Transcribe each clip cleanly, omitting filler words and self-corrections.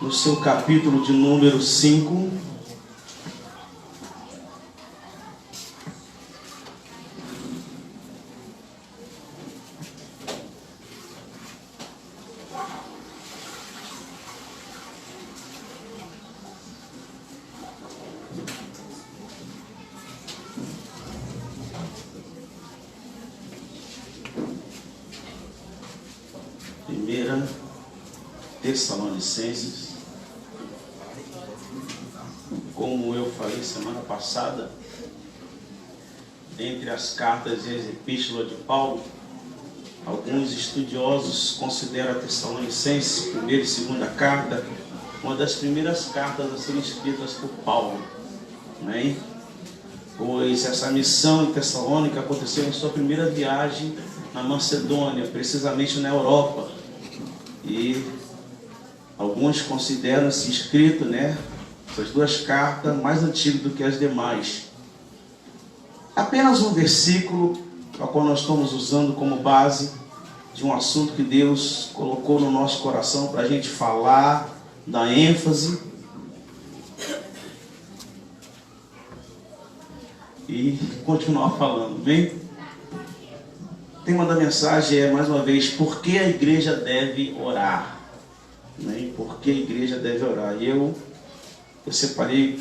no seu capítulo de número 5. Primeira Tessalonicenses. Como eu falei semana passada, entre as cartas e as epístolas de Paulo, alguns estudiosos consideram a Tessalonicenses, primeira e segunda carta, uma das primeiras cartas a serem escritas por Paulo, né? Pois essa missão em Tessalônica aconteceu em sua primeira viagem na Macedônia, precisamente na Europa. E alguns consideram esse escrito, né, essas duas cartas, mais antigas do que as demais. Apenas um versículo, ao qual nós estamos usando como base de um assunto que Deus colocou no nosso coração para a gente falar, dar ênfase e continuar falando, bem? O tema da mensagem é, mais uma vez, por que a igreja deve orar? Né? Por que a igreja deve orar? E eu separei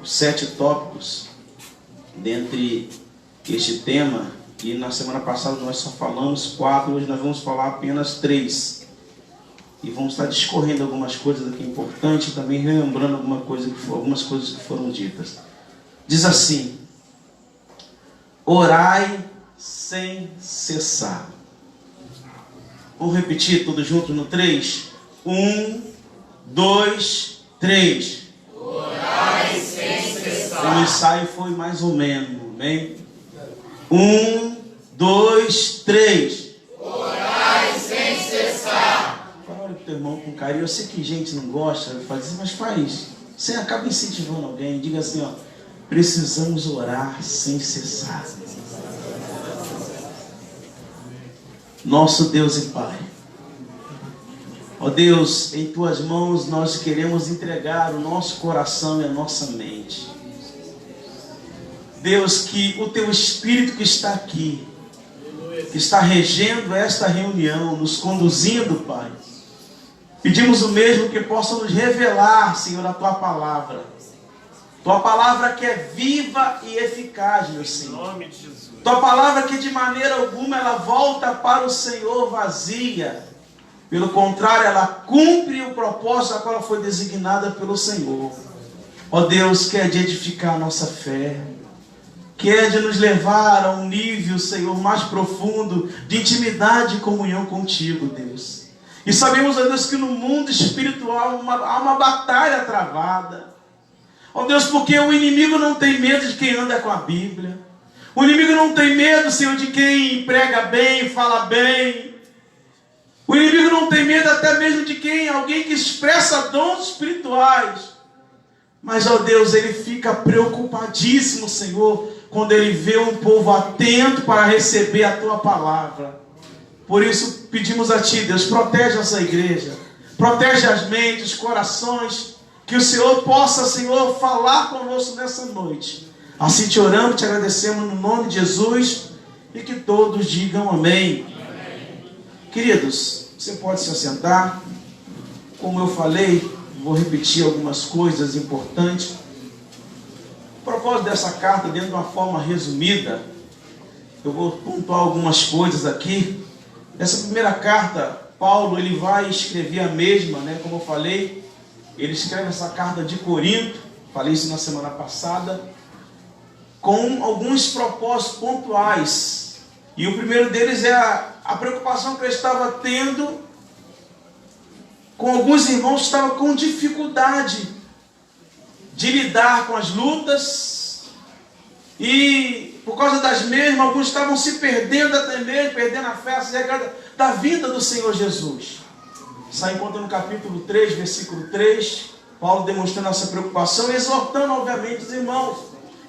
7 tópicos dentre este tema, e na semana passada nós só falamos 4, hoje nós vamos falar apenas 3. E vamos estar discorrendo algumas coisas aqui importantes, também relembrando algumas coisas que foram ditas. Diz assim: orai sem cessar. Vamos repetir todos juntos no 3? 1, 2, 3. Orai sem cessar. O ensaio foi mais ou menos, amém? 1, 2, 3. Orai sem cessar. Fala pro teu irmão com carinho. Eu sei que gente não gosta de fazer, mas faz. Você acaba incentivando alguém. Diga assim, ó: precisamos orar sem cessar. Nosso Deus e Pai, ó Deus, em Tuas mãos nós queremos entregar o nosso coração e a nossa mente. Deus, que o Teu Espírito que está aqui, que está regendo esta reunião, nos conduzindo, Pai, pedimos o mesmo que possa nos revelar, Senhor, a Tua palavra. Tua palavra que é viva e eficaz, meu Senhor. Em nome de Jesus. Tua palavra que de maneira alguma ela volta para o Senhor vazia. Pelo contrário, ela cumpre o propósito a qual ela foi designada pelo Senhor. Ó Deus, que é de edificar a nossa fé, que é de nos levar a um nível, Senhor, mais profundo de intimidade e comunhão contigo, Deus. E sabemos, ó Deus, que no mundo espiritual há uma batalha travada. Ó Deus, porque o inimigo não tem medo de quem anda com a Bíblia. O inimigo não tem medo, Senhor, de quem prega bem, fala bem. O inimigo não tem medo até mesmo de alguém que expressa dons espirituais. Mas, ó Deus, ele fica preocupadíssimo, Senhor, quando ele vê um povo atento para receber a Tua palavra. Por isso pedimos a Ti, Deus, protege essa igreja, protege as mentes, os corações, que o Senhor possa, Senhor, falar conosco nessa noite. Assim te oramos, te agradecemos no nome de Jesus, e que todos digam amém. Amém. Queridos, você pode se assentar. Como eu falei, vou repetir algumas coisas importantes. O propósito dessa carta, dentro de uma forma resumida, eu vou pontuar algumas coisas aqui. Essa primeira carta, Paulo, ele vai escrever a mesma, né? Como eu falei, ele escreve essa carta de Corinto, falei isso na semana passada, com alguns propósitos pontuais. E o primeiro deles é a preocupação que ele estava tendo com alguns irmãos que estavam com dificuldade de lidar com as lutas, e por causa das mesmas, alguns estavam se perdendo até mesmo, perdendo a fé acerca da vinda do Senhor Jesus. Isso encontra no capítulo 3, versículo 3, Paulo demonstrando essa preocupação e exortando, obviamente, os irmãos.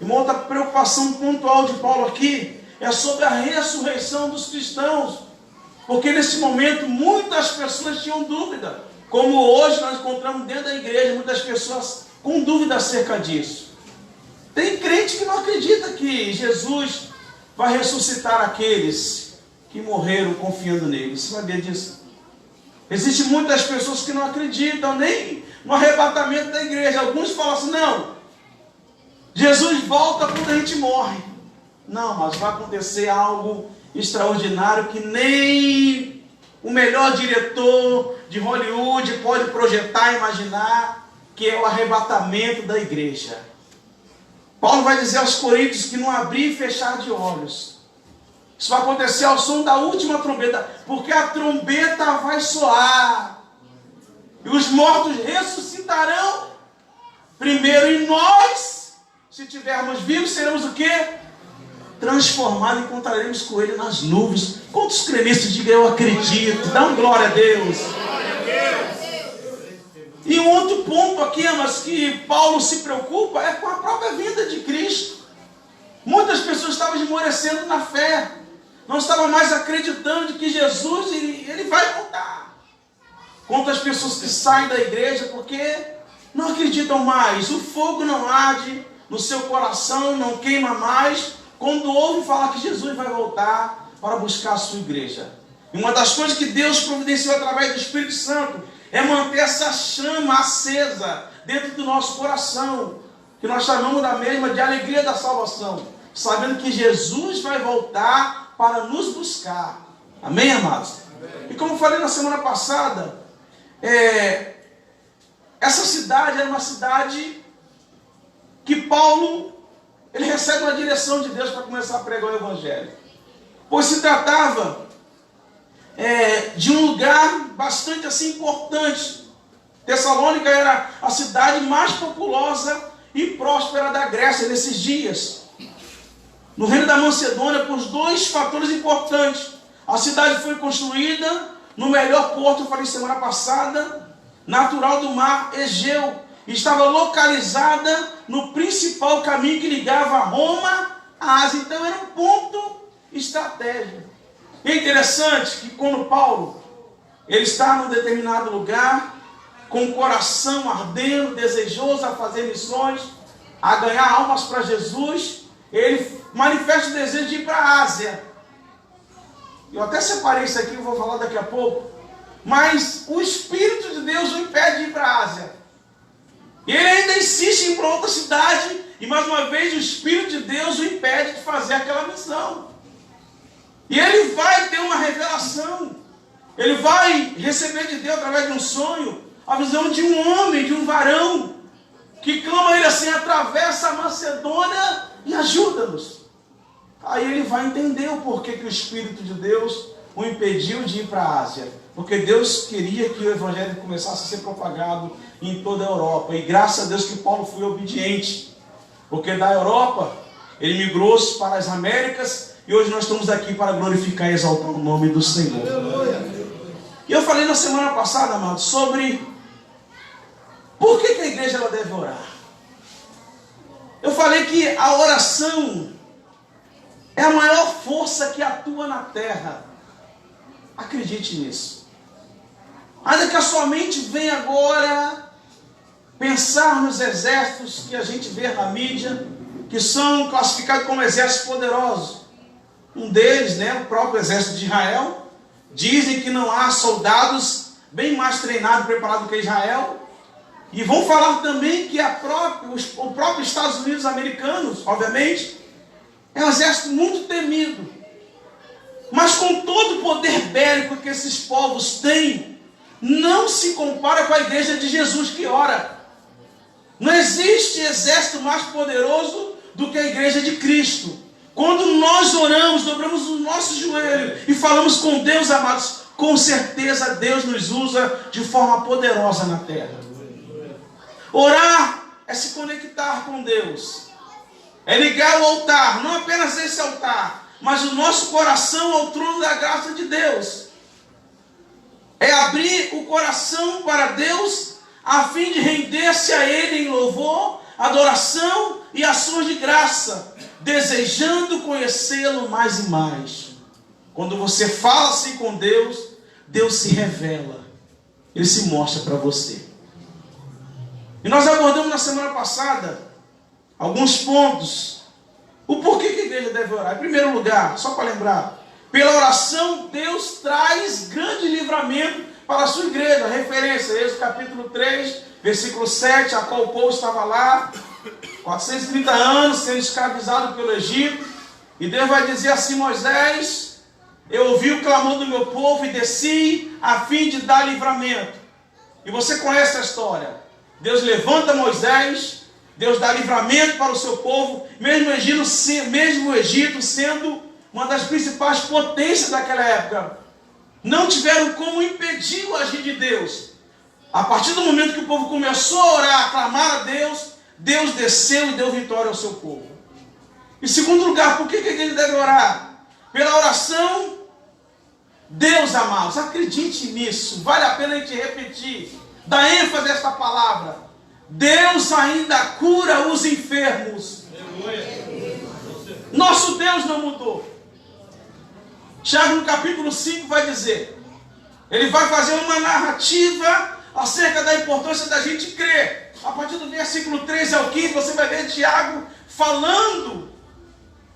E uma outra preocupação pontual de Paulo aqui é sobre a ressurreição dos cristãos. Porque nesse momento muitas pessoas tinham dúvida. Como hoje nós encontramos dentro da igreja muitas pessoas com dúvida acerca disso. Tem crente que não acredita que Jesus vai ressuscitar aqueles que morreram confiando nele. Você sabia disso? Existem muitas pessoas que não acreditam nem no arrebatamento da igreja. Alguns falam assim, não, Jesus volta quando a gente morre. Não, mas vai acontecer algo extraordinário que nem o melhor diretor de Hollywood pode projetar, imaginar, que é o arrebatamento da igreja. Paulo vai dizer aos coríntios que não abrir e fechar de olhos. Isso vai acontecer ao som da última trombeta, porque a trombeta vai soar. E os mortos ressuscitarão primeiro, e nós, se estivermos vivos, seremos o quê? Transformados e encontraremos com ele nas nuvens. Quantos cremistas digam eu acredito? Dá um glória a Deus. E um outro ponto aqui, mas que Paulo se preocupa, é com a própria vinda de Cristo. Muitas pessoas estavam esmorecendo na fé, não estavam mais acreditando de que Jesus ele vai voltar. Quantas pessoas que saem da igreja porque não acreditam mais, o fogo não arde no seu coração, não queima mais, quando ouvem falar que Jesus vai voltar para buscar a sua igreja. E uma das coisas que Deus providenciou através do Espírito Santo é manter essa chama acesa dentro do nosso coração, que nós chamamos da mesma de alegria da salvação, sabendo que Jesus vai voltar para nos buscar. Amém, amados? Amém. E como eu falei na semana passada, essa cidade era uma cidade que Paulo ele recebe uma direção de Deus para começar a pregar o Evangelho, pois se tratava de um lugar bastante assim importante. Tessalônica era a cidade mais populosa e próspera da Grécia nesses dias. No reino da Macedônia, por dois fatores importantes. A cidade foi construída no melhor porto, eu falei semana passada, natural do mar Egeu. Estava localizada no principal caminho que ligava Roma à Ásia. Então era um ponto estratégico. E é interessante que quando Paulo ele está num determinado lugar, com o coração ardendo, desejoso a fazer missões, a ganhar almas para Jesus, ele manifesta o desejo de ir para a Ásia. Eu até separei isso aqui, eu vou falar daqui a pouco. Mas o Espírito de Deus o impede de ir para a Ásia. E ele ainda insiste em ir para outra cidade, e mais uma vez o Espírito de Deus o impede de fazer aquela missão. E ele vai ter uma revelação. Ele vai receber de Deus, através de um sonho, a visão de um homem, de um varão, que clama a ele assim: atravessa a Macedônia e ajuda-nos. Aí ele vai entender o porquê que o Espírito de Deus o impediu de ir para a Ásia. Porque Deus queria que o Evangelho começasse a ser propagado em toda a Europa. E graças a Deus que Paulo foi obediente. Porque da Europa, ele migrou-se para as Américas. E hoje nós estamos aqui para glorificar e exaltar o nome do Senhor. E eu falei na semana passada, amados, sobre por que a igreja ela deve orar. Eu falei que a oração é a maior força que atua na terra. Acredite nisso. Ainda que a sua mente venha agora pensar nos exércitos que a gente vê na mídia, que são classificados como exércitos poderosos. Um deles, o próprio exército de Israel, dizem que não há soldados bem mais treinados e preparados que Israel. E vão falar também que o próprio Estados Unidos americanos, obviamente, é um exército muito temido. Mas com todo o poder bélico que esses povos têm, não se compara com a igreja de Jesus que ora. Não existe exército mais poderoso do que a igreja de Cristo. Quando nós oramos, dobramos o nosso joelho e falamos com Deus, amados, com certeza Deus nos usa de forma poderosa na terra. Orar é se conectar com Deus. É ligar o altar, não apenas esse altar, mas o nosso coração ao trono da graça de Deus. É abrir o coração para Deus, a fim de render-se a Ele em louvor, adoração e ações de graça, desejando conhecê-lo mais e mais. Quando você fala assim com Deus, Deus se revela. Ele se mostra para você. E nós abordamos na semana passada alguns pontos. O porquê que a igreja deve orar. Em primeiro lugar, só para lembrar, pela oração Deus traz grande livramento para a sua igreja. A referência, Êxodo capítulo 3, versículo 7, a qual o povo estava lá, 430 anos, sendo escravizado pelo Egito. E Deus vai dizer assim: Moisés, eu ouvi o clamor do meu povo e desci a fim de dar livramento. E você conhece a história. Deus levanta Moisés, Deus dá livramento para o seu povo, mesmo o Egito sendo uma das principais potências daquela época. Não tiveram como impedir o agir de Deus. A partir do momento que o povo começou a orar, a clamar a Deus, Deus desceu e deu vitória ao seu povo. Em segundo lugar, por que a igreja deve orar? Pela oração, Deus, amados, acredite nisso, vale a pena a gente repetir, dá ênfase a esta palavra. Deus ainda cura os enfermos. Nosso Deus não mudou. Tiago no capítulo 5 vai dizer, ele vai fazer uma narrativa acerca da importância da gente crer. A partir do versículo 13 ao 15, você vai ver Tiago falando,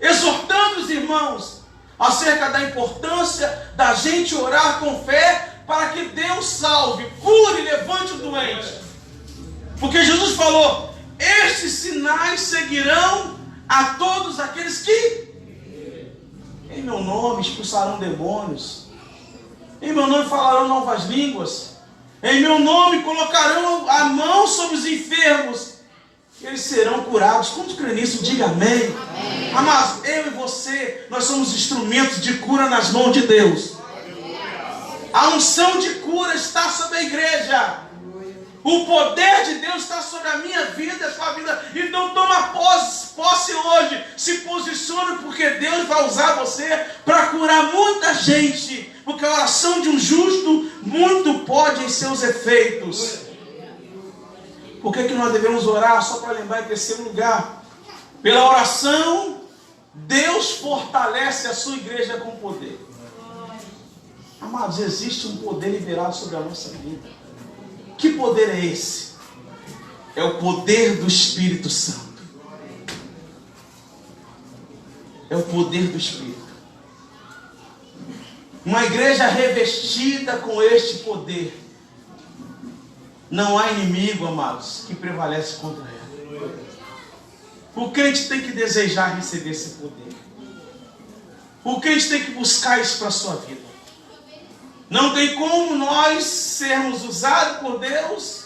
exortando os irmãos acerca da importância da gente orar com fé para que Deus salve, cure e levante o doente. Porque Jesus falou, estes sinais seguirão a todos aqueles que em meu nome expulsarão demônios, em meu nome falarão novas línguas, em meu nome colocarão a mão sobre os enfermos, eles serão curados. Quantos creem nisso? Diga amém. Amém. Amados, eu e você, nós somos instrumentos de cura nas mãos de Deus. A unção de cura está sobre a igreja. O poder de Deus está sobre a minha vida e a sua vida. Então toma posse hoje. Se posicione, porque Deus vai usar você para curar muita gente. Porque a oração de um justo muito pode em seus efeitos. Por que nós devemos orar? Só para lembrar, em terceiro lugar, pela oração, Deus fortalece a sua igreja com poder. Amados, existe um poder liberado sobre a nossa vida. Que poder é esse? É o poder do Espírito Santo. É o poder do Espírito. Uma igreja revestida com este poder. Não há inimigo, amados, que prevalece contra ela. O crente tem que desejar receber esse poder. O crente tem que buscar isso para a sua vida. Não tem como nós sermos usados por Deus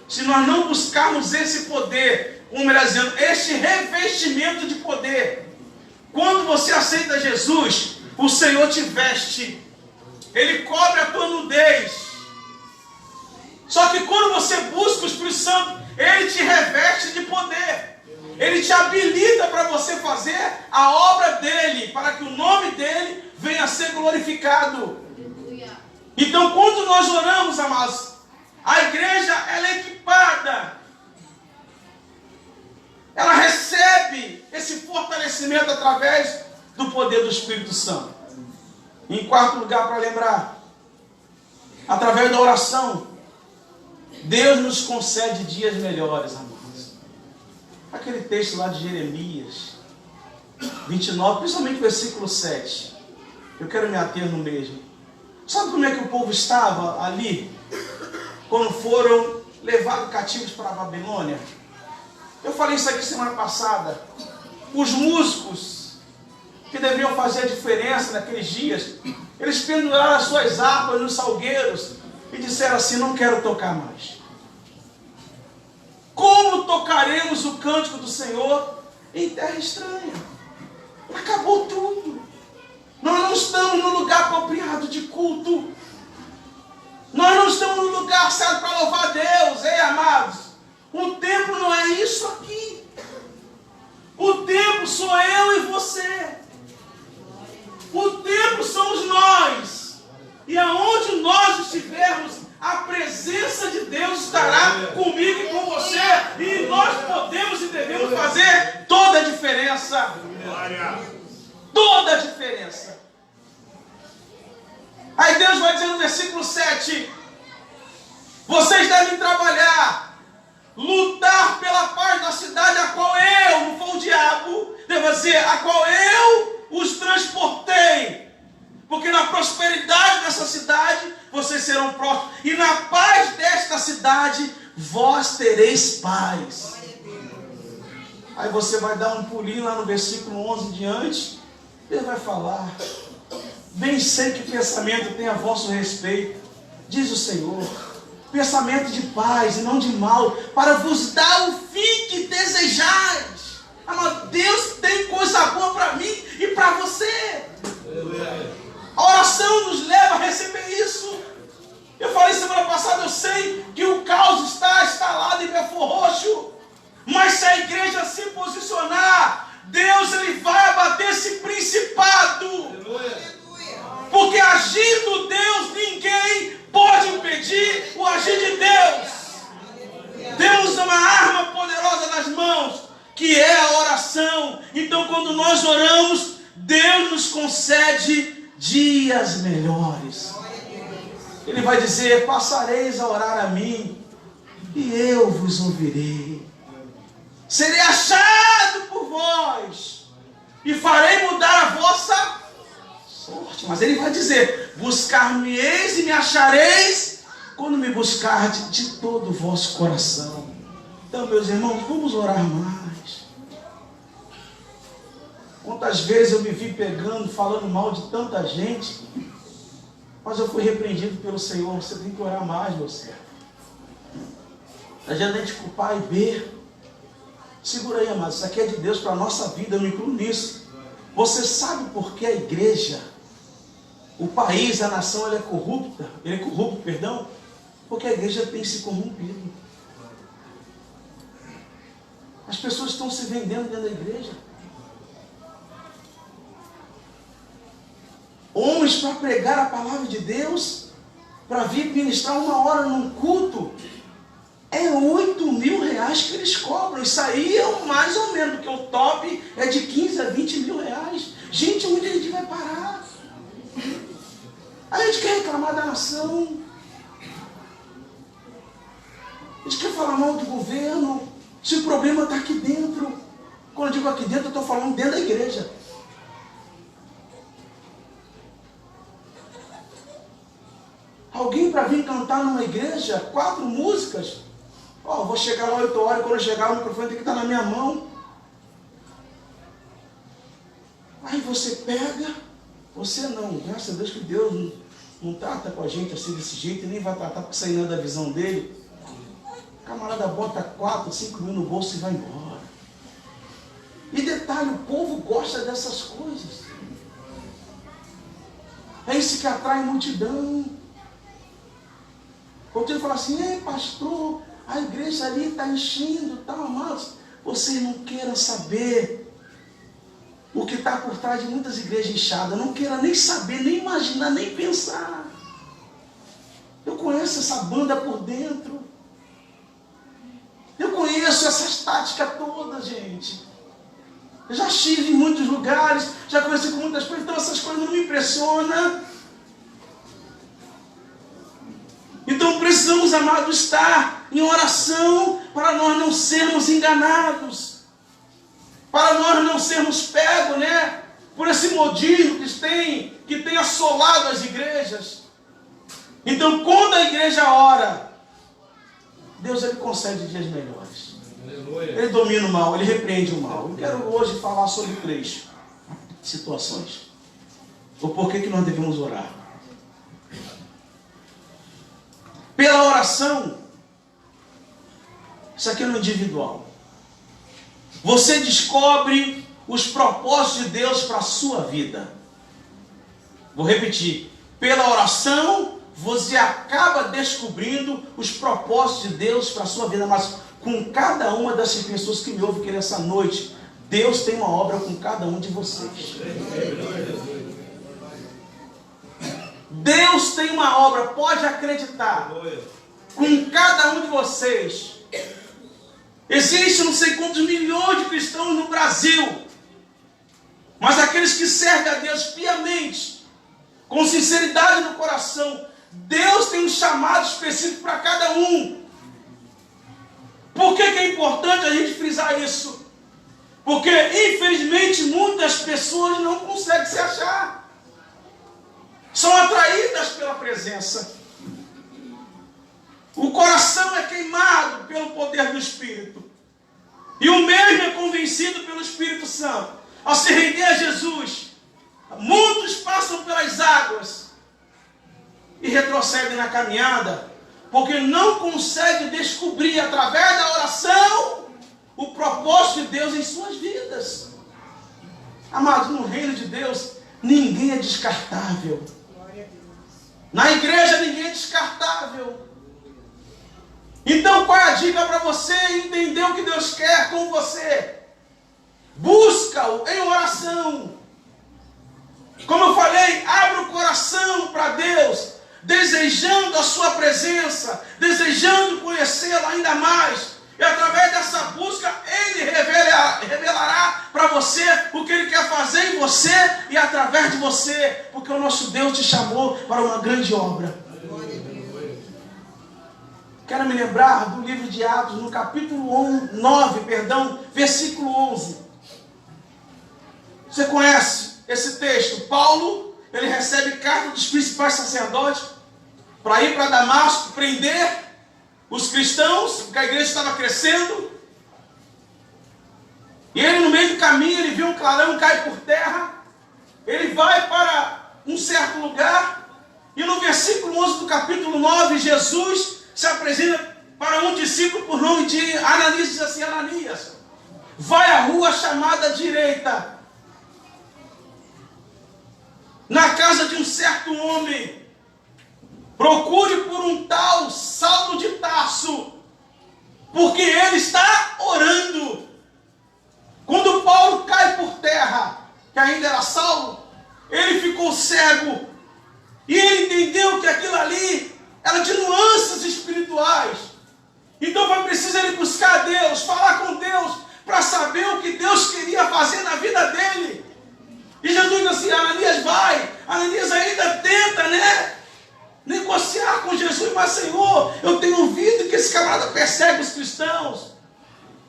se nós não buscarmos esse poder, como melhor dizendo, este revestimento de poder. Quando você aceita Jesus, o Senhor te veste, Ele cobre a tua nudez. Só que quando você busca o Espírito Santo, Ele te reveste de poder. Ele te habilita para você fazer a obra dEle, para que o nome dEle venha a ser glorificado. Então, quando nós oramos, amados, a igreja ela é equipada. Ela recebe esse fortalecimento através do poder do Espírito Santo. Em quarto lugar, para lembrar, através da oração, Deus nos concede dias melhores, amados. Aquele texto lá de Jeremias 29, principalmente o versículo 7. Eu quero me ater no mesmo. Sabe como é que o povo estava ali, quando foram levados cativos para a Babilônia? Eu falei isso aqui semana passada. Os músicos, que deveriam fazer a diferença naqueles dias, eles penduraram as suas harpas nos salgueiros e disseram assim, não quero tocar mais. Como tocaremos o cântico do Senhor em terra estranha? Acabou tudo. Nós não estamos no lugar apropriado de culto. Nós não estamos no lugar certo para louvar Deus, hein, amados? O templo não é isso aqui. O templo sou eu e você. O templo somos nós. E aonde nós estivermos, a presença de Deus estará comigo e com você. E nós podemos e devemos fazer toda a diferença. Toda a diferença. Aí Deus vai dizer no versículo 7, Vocês devem trabalhar, lutar pela paz da cidade a qual eu, não foi o diabo, deve dizer, a qual eu os transportei. Porque na prosperidade dessa cidade, vocês serão prósperos. E na paz desta cidade, vós tereis paz. Aí você vai dar um pulinho lá no versículo 11 em diante. Ele vai falar: bem sei que pensamento tem a vosso respeito, diz o Senhor, pensamento de paz e não de mal, para vos dar o fim que desejais. Mas Deus tem coisa boa para mim e para você. A oração nos leva a receber isso. Eu falei semana passada, eu sei que o caos está instalado em Belfor Roxo, mas se a igreja se posicionar, Deus ele vai abater esse principado. Porque agindo Deus, ninguém pode impedir o agir de Deus. Temos uma arma poderosa nas mãos, que é a oração. Então quando nós oramos, Deus nos concede dias melhores. Ele vai dizer: passareis a orar a mim, e eu vos ouvirei. Serei achado por vós, e farei mudar a vossa sorte. Mas ele vai dizer: buscar-me-eis e me achareis, quando me buscardes de todo o vosso coração. Então, meus irmãos, vamos orar mais. Quantas vezes eu me vi pegando, falando mal de tanta gente, mas eu fui repreendido pelo Senhor. Você tem que orar mais, meu servo. Não adianta a gente culpar e ver. Segura aí, amados, isso aqui é de Deus para a nossa vida, eu me incluo nisso. Você sabe por que a igreja, o país, a nação, ele é corrupto, perdão? Porque a igreja tem se corrompido. As pessoas estão se vendendo dentro da igreja. Homens para pregar a palavra de Deus, para vir ministrar 1 hora num culto, é 8 mil reais que eles cobram. Isso aí é mais ou menos, porque o top é de 15 a 20 mil reais. Gente, onde a gente vai parar? A gente quer reclamar da nação, a gente quer falar mal do governo, se o problema está aqui dentro. Quando eu digo aqui dentro, eu estou falando dentro da igreja. Alguém para vir cantar numa igreja 4 músicas, vou chegar lá 8 horas, quando eu chegar o microfone tem que estar na minha mão. Aí você pega, você não, graças a Deus que Deus não trata com a gente assim desse jeito, e nem vai tratar porque sai da visão dele. O camarada bota 4, 5 mil no bolso e vai embora. E detalhe, o povo gosta dessas coisas. É isso que atrai multidão. Quando ele fala assim: ei pastor, a igreja ali está enchendo, tal, amados. Vocês não queiram saber o que está por trás de muitas igrejas inchadas. Não queiram nem saber, nem imaginar, nem pensar. Eu conheço essa banda por dentro. Eu conheço essas táticas todas, gente. Eu já estive em muitos lugares, já conheci com muitas pessoas, então essas coisas não me impressionam. Então precisamos, amados, estar em oração para nós não sermos enganados, para nós não sermos pegos, por esse modismo que tem assolado as igrejas. Então, quando a igreja ora, Deus ele concede dias melhores. Ele domina o mal, ele repreende o mal. Eu quero hoje falar sobre 3 situações. O porquê que nós devemos orar. Pela oração, isso aqui é no individual. Você descobre os propósitos de Deus para a sua vida. Vou repetir. Pela oração, você acaba descobrindo os propósitos de Deus para a sua vida. Mas com cada uma dessas pessoas que me ouvem aqui nessa noite, Deus tem uma obra com cada um de vocês. Deus tem uma obra, pode acreditar, com cada um de vocês. Existem não sei quantos milhões de cristãos no Brasil, mas aqueles que servem a Deus piamente, com sinceridade no coração, Deus tem um chamado específico para cada um. Por que é importante a gente frisar isso? Porque, infelizmente, muitas pessoas não conseguem se achar. São atraídas pela presença. O coração é queimado pelo poder do Espírito. E o mesmo é convencido pelo Espírito Santo. Ao se render a Jesus, muitos passam pelas águas e retrocedem na caminhada, porque não conseguem descobrir, através da oração, o propósito de Deus em suas vidas. Amados, no reino de Deus, ninguém é descartável. Na igreja, ninguém é descartável. Então, qual é a dica para você entender o que Deus quer com você? Busca-o em oração. Como eu falei, abre o coração para Deus, desejando a sua presença, desejando conhecê-lo ainda mais. E através dessa busca, Ele revelará para você o que Ele quer fazer em você e através de você, porque o nosso Deus te chamou para uma grande obra. Quero me lembrar do livro de Atos, no capítulo 9, versículo 11. Você conhece esse texto? Paulo, ele recebe carta dos principais sacerdotes para ir para Damasco, prender os cristãos, porque a igreja estava crescendo. E ele, no meio do caminho, ele vê um clarão cair por terra. Ele vai para um certo lugar. E no versículo 11 do capítulo 9, Jesus se apresenta para um discípulo por nome de Ananias e diz assim: Ananias, vai à rua chamada direita, na casa de um certo homem, procure por um tal Saulo de Tarso, porque ele está orando. Quando Paulo cai por terra, que ainda era Saulo, ele ficou cego, e ele entendeu que aquilo ali era de nuances espirituais. Então foi preciso ele buscar Deus, falar com Deus, para saber o que Deus queria fazer na vida dele. E Jesus diz assim: Ananias, vai. Ananias ainda tenta, negociar com Jesus, mas Senhor, eu tenho ouvido que esse camarada persegue os cristãos.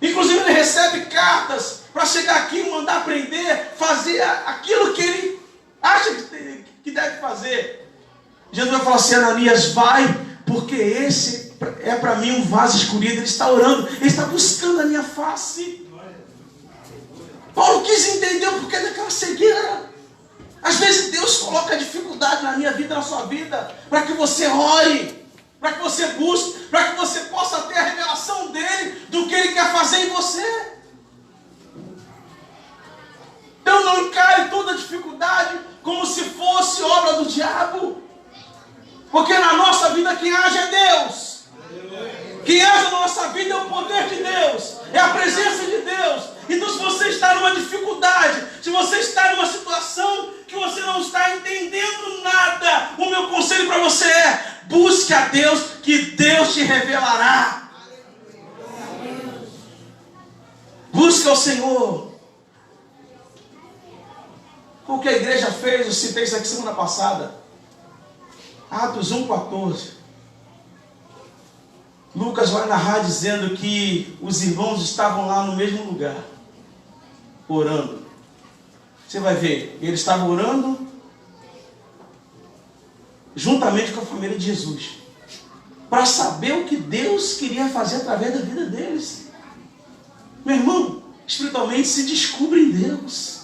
Inclusive ele recebe cartas para chegar aqui e mandar prender, fazer aquilo que ele acha que deve fazer. Jesus vai falar assim: Ananias, vai, porque esse é para mim um vaso escolhido. Ele está orando, ele está buscando a minha face. Paulo quis entender o porquê daquela cegueira. Às vezes Deus coloca dificuldade na minha vida, na sua vida, para que você ore, para que você busque, para que você possa ter a revelação dele, do que ele quer fazer em você. Então não encare toda dificuldade como se fosse obra do diabo. Porque na nossa vida quem age é Deus. Quem age na nossa vida é o poder de Deus, é a presença de Deus. Então se você está numa dificuldade, se você está numa situação que você não está entendendo nada, o meu conselho para você é: busque a Deus, que Deus te revelará. Busque ao Senhor. O que a igreja fez, eu citei isso aqui semana passada, Atos 1,14. Lucas vai narrar dizendo que os irmãos estavam lá no mesmo lugar, orando. Você vai ver, eles estavam orando juntamente com a família de Jesus, para saber o que Deus queria fazer através da vida deles. Meu irmão, espiritualmente se descobre em Deus.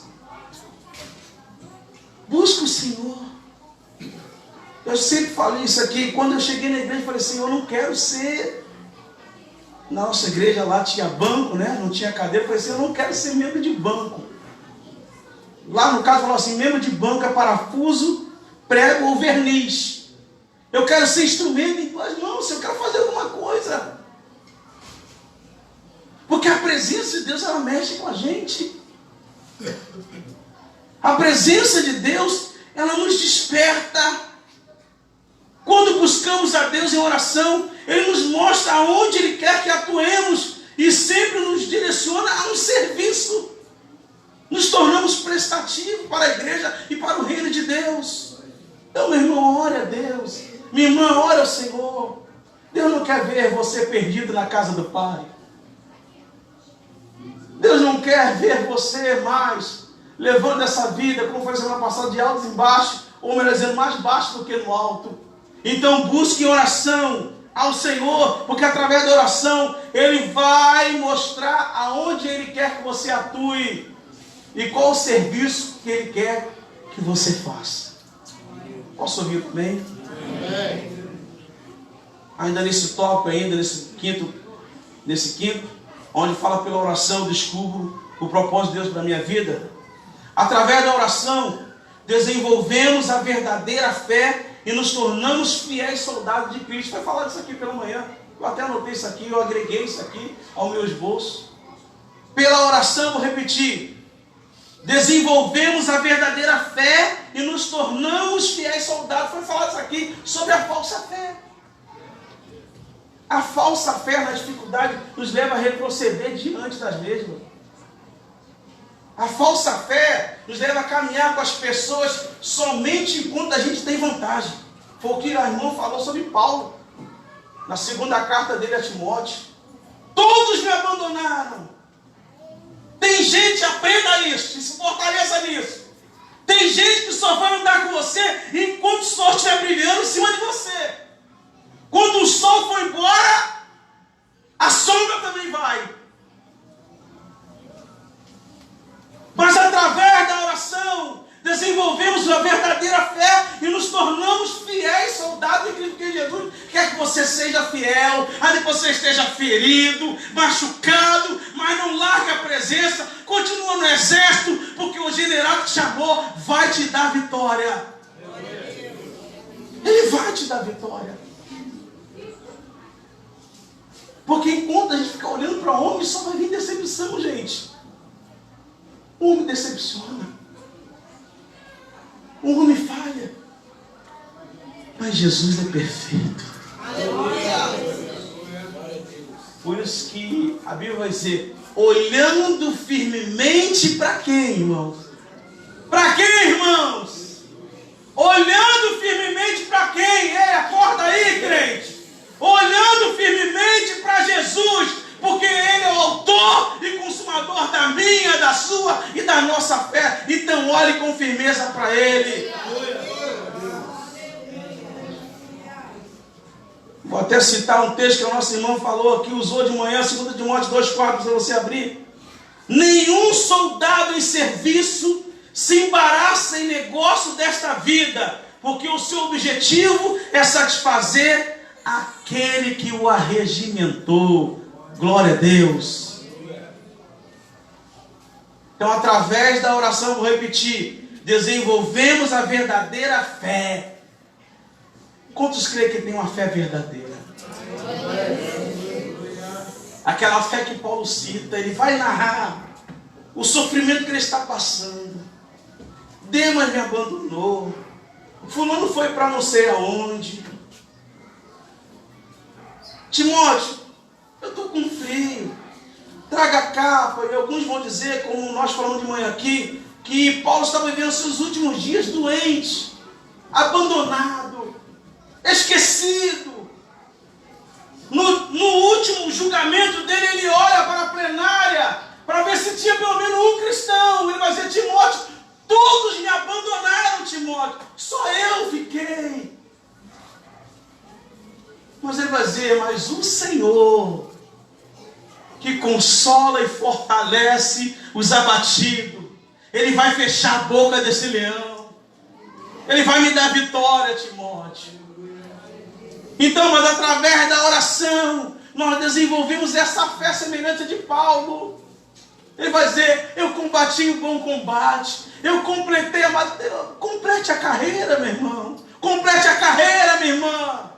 Busca o Senhor. Eu sempre falei isso aqui. Quando eu cheguei na igreja, eu falei assim: eu não quero ser... Na nossa igreja lá tinha banco, não tinha cadeira. Eu falei assim: eu não quero ser membro de banco. Lá no caso falou assim: membro de banco é parafuso, prego ou verniz. Eu quero ser instrumento em tuas mãos. Eu quero fazer alguma coisa. Porque a presença de Deus, ela mexe com a gente. A presença de Deus, ela nos desperta. Quando buscamos a Deus em oração, Ele nos mostra aonde Ele quer que atuemos e sempre nos direciona a um serviço. Nos tornamos prestativos para a igreja e para o reino de Deus. Então, meu irmão, ore a Deus. Minha irmã, ora ao Senhor. Deus não quer ver você perdido na casa do Pai. Deus não quer ver você mais levando essa vida, como foi semana passada, de altos em baixos, ou melhor dizendo, mais baixo do que no alto. Então busque oração ao Senhor, porque através da oração Ele vai mostrar aonde Ele quer que você atue e qual o serviço que Ele quer que você faça. Posso ouvir também? Ainda nesse tópico, nesse quinto, onde fala pela oração, eu descubro o propósito de Deus para a minha vida. Através da oração, desenvolvemos a verdadeira fé e nos tornamos fiéis soldados de Cristo. Vai falar disso aqui pela manhã. Eu até anotei isso aqui, eu agreguei isso aqui ao meu esboço. Pela oração, vou repetir. Desenvolvemos a verdadeira fé e nos tornamos fiéis soldados. Foi falar isso aqui sobre a falsa fé. A falsa fé na dificuldade nos leva a retroceder diante das mesmas. A falsa fé nos leva a caminhar com as pessoas somente enquanto a gente tem vantagem. Foi o que o irmão falou sobre Paulo, na segunda carta dele a Timóteo. Todos me abandonaram. Tem gente, aprenda isso, e se fortaleça nisso. Tem gente que só vai andar com você enquanto o sol estiver brilhando em cima de você. Quando o sol for embora, a sombra também vai. Mas através da oração, desenvolvemos a verdadeira fé e nos tornamos fiéis soldados de Cristo. Porque Jesus quer que você seja fiel, ainda que você esteja ferido, machucado, mas não largue a presença, continua no exército, porque o general que te chamou vai te dar vitória. Ele vai te dar vitória. Porque enquanto a gente fica olhando para homem, só vai vir decepção, gente. O homem decepciona. O homem falha. Mas Jesus é perfeito. Por isso que a Bíblia vai dizer, olhando firmemente para quem, irmãos? Para quem, irmãos? Olhando firmemente para quem? Acorda aí, crente. Olhando firmemente para Jesus, porque Ele é o autor e consumador da minha, da sua e da nossa fé. Então olhe com firmeza para Ele. Vou até citar um texto que o nosso irmão falou aqui, usou de manhã, 2 Timóteo 2,4, para você abrir. Nenhum soldado em serviço se embaraça em negócio desta vida, porque o seu objetivo é satisfazer aquele que o arregimentou. Glória a Deus. Então, através da oração, vou repetir, desenvolvemos a verdadeira fé. Quantos creem que tem uma fé verdadeira? Aquela fé que Paulo cita, ele vai narrar o sofrimento que ele está passando. Demas me abandonou. Fulano foi para não sei aonde. Timóteo, eu estou com frio. Traga a capa. E alguns vão dizer, como nós falamos de manhã aqui, que Paulo estava vivendo seus últimos dias doente, abandonado, esquecido. No último julgamento dele, ele olha para a plenária para ver se tinha pelo menos um cristão. Ele vai dizer, Timóteo, todos me abandonaram, Timóteo, só eu fiquei. Mas ele vai dizer, mas o Senhor, que consola e fortalece os abatidos, Ele vai fechar a boca desse leão. Ele vai me dar vitória, Timóteo. Então, mas através da oração, nós desenvolvemos essa fé semelhante de Paulo. Ele vai dizer, eu combati o bom combate, eu completei complete a carreira, meu irmão. Complete a carreira, minha irmã.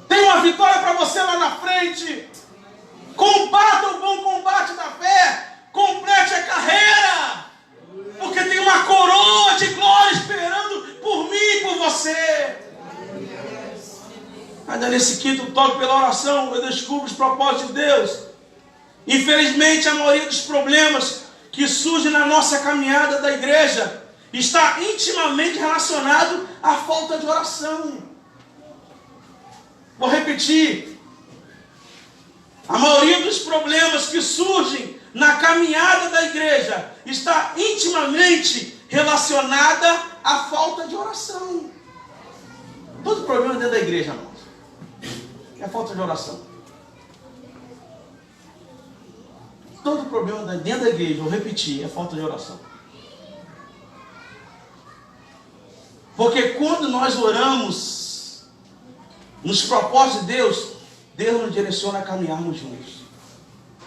Tem uma vitória para você lá na frente. Combata o bom combate da fé. Complete a carreira. Porque tem uma coroa de glória esperando por mim e por você. Ainda nesse quinto toque pela oração, eu descubro os propósitos de Deus. Infelizmente, a maioria dos problemas que surgem na nossa caminhada da igreja está intimamente relacionado à falta de oração. Vou repetir. A maioria dos problemas que surgem na caminhada da igreja está intimamente relacionada à falta de oração. Todo problema dentro da igreja, irmãos, é a falta de oração. Todo problema dentro da igreja, vou repetir, é a falta de oração. Porque quando nós oramos nos propósitos de Deus, Deus nos direciona a caminharmos juntos.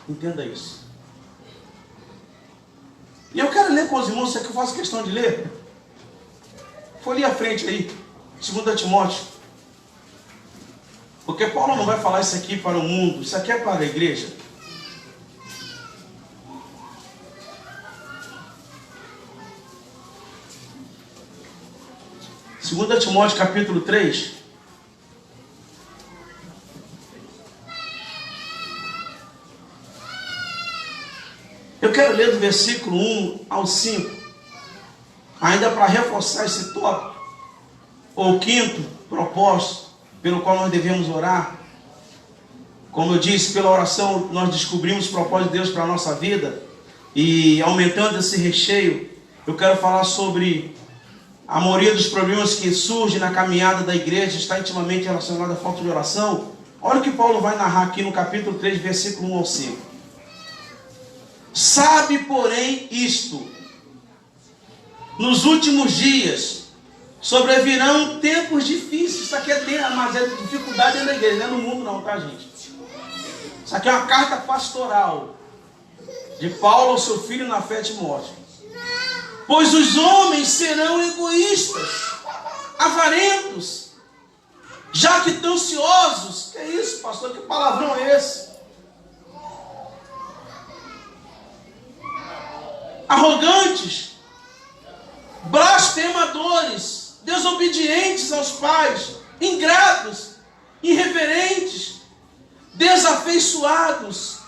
Entenda isso. E eu quero ler com os irmãos, isso aqui eu faço questão de ler. Folhe à frente aí, 2 Timóteo. Porque Paulo não vai falar isso aqui para o mundo, isso aqui é para a igreja. Segunda Timóteo capítulo 3. Eu quero ler do versículo 1 ao 5, ainda para reforçar esse tópico, ou quinto propósito, pelo qual nós devemos orar. Como eu disse, pela oração nós descobrimos o propósito de Deus para a nossa vida, e aumentando esse recheio, eu quero falar sobre a maioria dos problemas que surgem na caminhada da igreja está intimamente relacionada à falta de oração. Olha o que Paulo vai narrar aqui no capítulo 3, versículo 1 ao 5. Sabe, porém, isto: nos últimos dias sobrevirão tempos difíceis. Isso aqui mas é dificuldade dentro da igreja, não é no mundo não, tá, gente? Isso aqui é uma carta pastoral de Paulo ao seu filho na fé, Timóteo. Pois os homens serão egoístas, avarentos, jactanciosos. Que é isso, pastor? Que palavrão é esse? Arrogantes, blasfemadores, desobedientes aos pais, ingratos, irreverentes, desafeiçoados,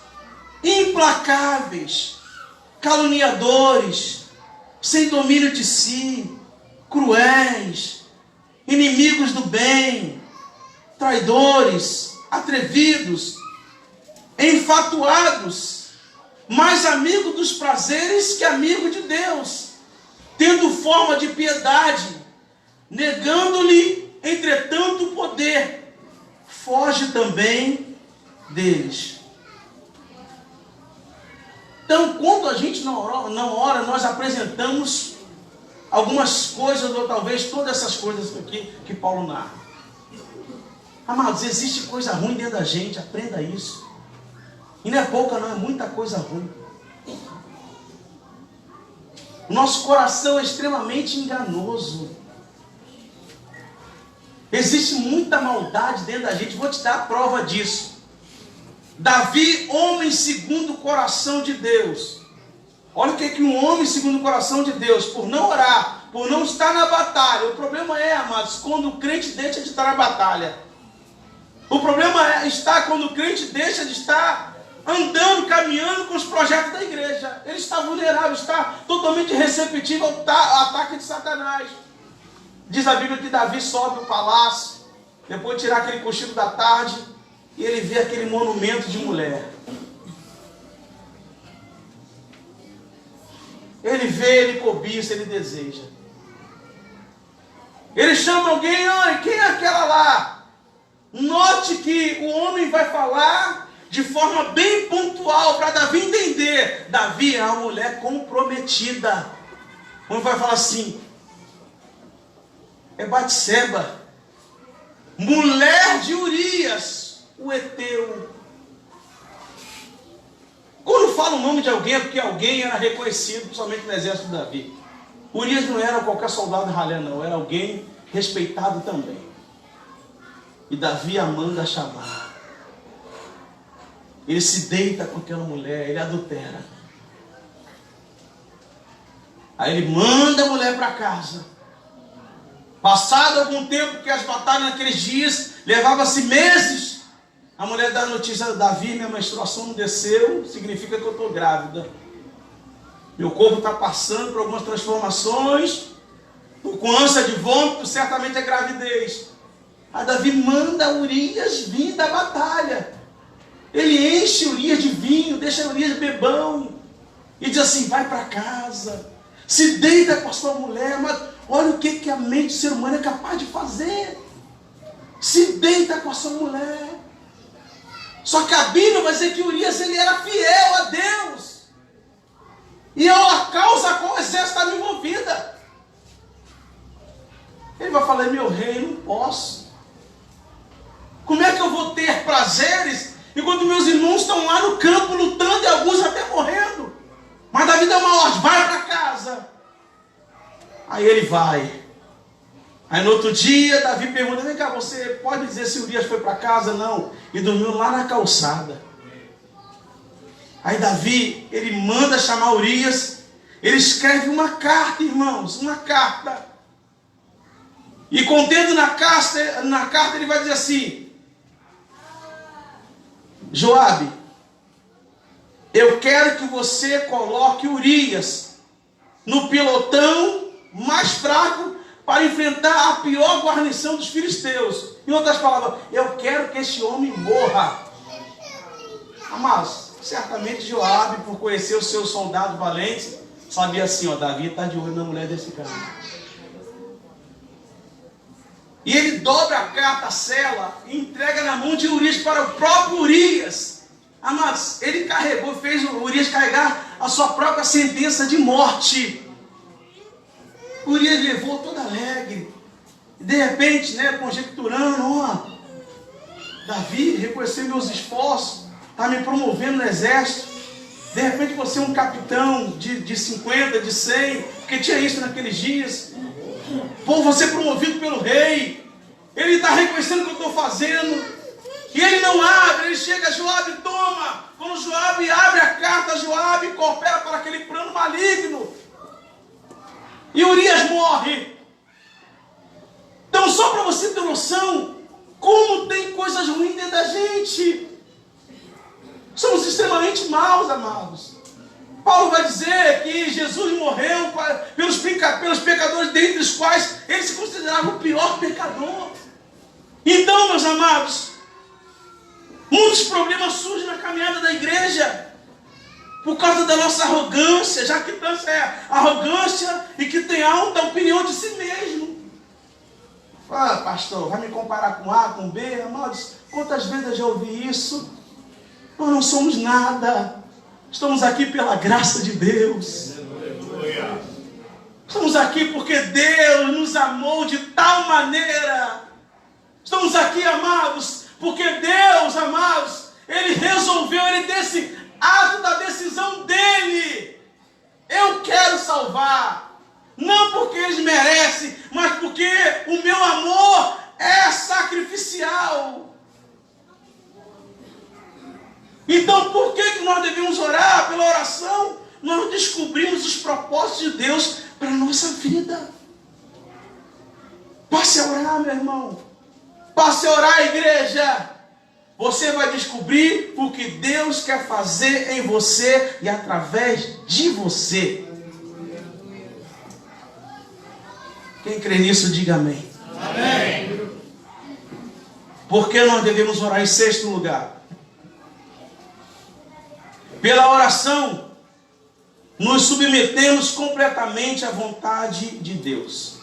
implacáveis, caluniadores, sem domínio de si, cruéis, inimigos do bem, traidores, atrevidos, enfatuados, mais amigo dos prazeres que amigo de Deus, tendo forma de piedade, negando-lhe, entretanto, o poder, foge também deles. Então, quando a gente não ora, nós apresentamos algumas coisas, ou talvez todas essas coisas aqui que Paulo narra. Amados, existe coisa ruim dentro da gente, aprenda isso. E não é pouca não, é muita coisa ruim. O nosso coração é extremamente enganoso. Existe muita maldade dentro da gente, vou te dar a prova disso. Davi, homem segundo o coração de Deus. Olha o que é que um homem segundo o coração de Deus, por não orar, por não estar na batalha. O problema é, amados, quando o crente deixa de estar na batalha. O problema está quando o crente deixa de estar andando, caminhando com os projetos da igreja. Ele está vulnerável, está totalmente receptivo ao ataque de Satanás. Diz a Bíblia que Davi sobe o palácio, depois de tirar aquele cochilo da tarde, e ele vê aquele monumento de mulher. Ele vê, ele cobiça, ele deseja. Ele chama alguém, quem é aquela lá? Note que o homem vai falar de forma bem pontual para Davi entender. Davi é uma mulher comprometida. O homem vai falar assim: é Batseba, mulher de Urias, o heteu. Quando fala o nome de alguém é porque alguém era reconhecido, principalmente no exército de Davi. Urias não era qualquer soldado ralé, não, era alguém respeitado também. E Davi a manda chamar. Ele se deita com aquela mulher, ele adultera. Aí ele manda a mulher para casa. Passado algum tempo, que as batalhas naqueles dias levavam-se meses, a mulher dá a notícia: Davi, minha menstruação não desceu, significa que eu estou grávida. Meu corpo está passando por algumas transformações. Estou com ânsia de vômito, certamente é gravidez. Aí Davi manda Urias vir da batalha. Ele enche Urias de vinho, deixa Urias bebão. E diz assim, vai para casa. Se deita com a sua mulher. Mas olha o que a mente do ser humano é capaz de fazer. Se deita com a sua mulher. Só que a Bíblia vai dizer que Urias ele era fiel a Deus. E é uma causa com o exército estava envolvida. Ele vai falar, meu rei, não posso. Como é que eu vou ter prazeres enquanto meus irmãos estão lá no campo lutando e alguns até morrendo? Mas Davi dá uma ordem, vai para casa. Aí ele vai. Aí no outro dia, Davi pergunta, vem cá, você pode dizer se Urias foi para casa? Não. E dormiu lá na calçada. Aí Davi, ele manda chamar Urias. Ele escreve uma carta, irmãos, uma carta. E contendo na carta ele vai dizer assim, Joabe, eu quero que você coloque Urias no pelotão mais fraco para enfrentar a pior guarnição dos filisteus. Em outras palavras, eu quero que esse homem morra. Amados, certamente Joabe, por conhecer os seus soldados valentes, sabia assim, Davi está de olho na mulher desse cara. E ele dobra a carta, a sela, e entrega na mão de Urias para o próprio Urias. Amados, ele carregou, fez o Urias carregar a sua própria sentença de morte. Urias levou todo alegre. De repente, conjecturando, Davi reconheceu meus esforços, está me promovendo no exército. De repente você é um capitão de 50, de 100, porque tinha isso naqueles dias. Pô, você é promovido pelo rei. Ele está reconhecendo o que eu estou fazendo. E ele não abre, ele chega, Joabe, toma. Quando Joabe abre a carta, Joabe coopera para aquele plano maligno. E Urias morre. Então, só para você ter noção, como tem coisas ruins dentro da gente. Somos extremamente maus, amados. Paulo vai dizer que Jesus morreu pelos pecadores, dentre os quais ele se considerava o pior pecador. Então, meus amados, muitos problemas surgem na caminhada da igreja por causa da nossa arrogância, já que tanto é arrogância e que tem alta opinião de si mesmo. Pastor, vai me comparar com A, com B? Amados, quantas vezes eu já ouvi isso? Nós não somos nada. Estamos aqui pela graça de Deus. Estamos aqui porque Deus nos amou de tal maneira. Estamos aqui, amados, porque Deus, amados, Ele resolveu, Ele desse ato da decisão dEle. Eu quero salvar. Não porque eles merecem, mas porque o meu amor é sacrificial. Então, por que nós devemos orar? Pela oração, nós descobrimos os propósitos de Deus para a nossa vida. Passe a orar, meu irmão. Passe a orar, igreja. Você vai descobrir o que Deus quer fazer em você e através de você. Quem crê nisso, diga amém. Amém. Por que nós devemos orar em sexto lugar? Pela oração, nos submetemos completamente à vontade de Deus.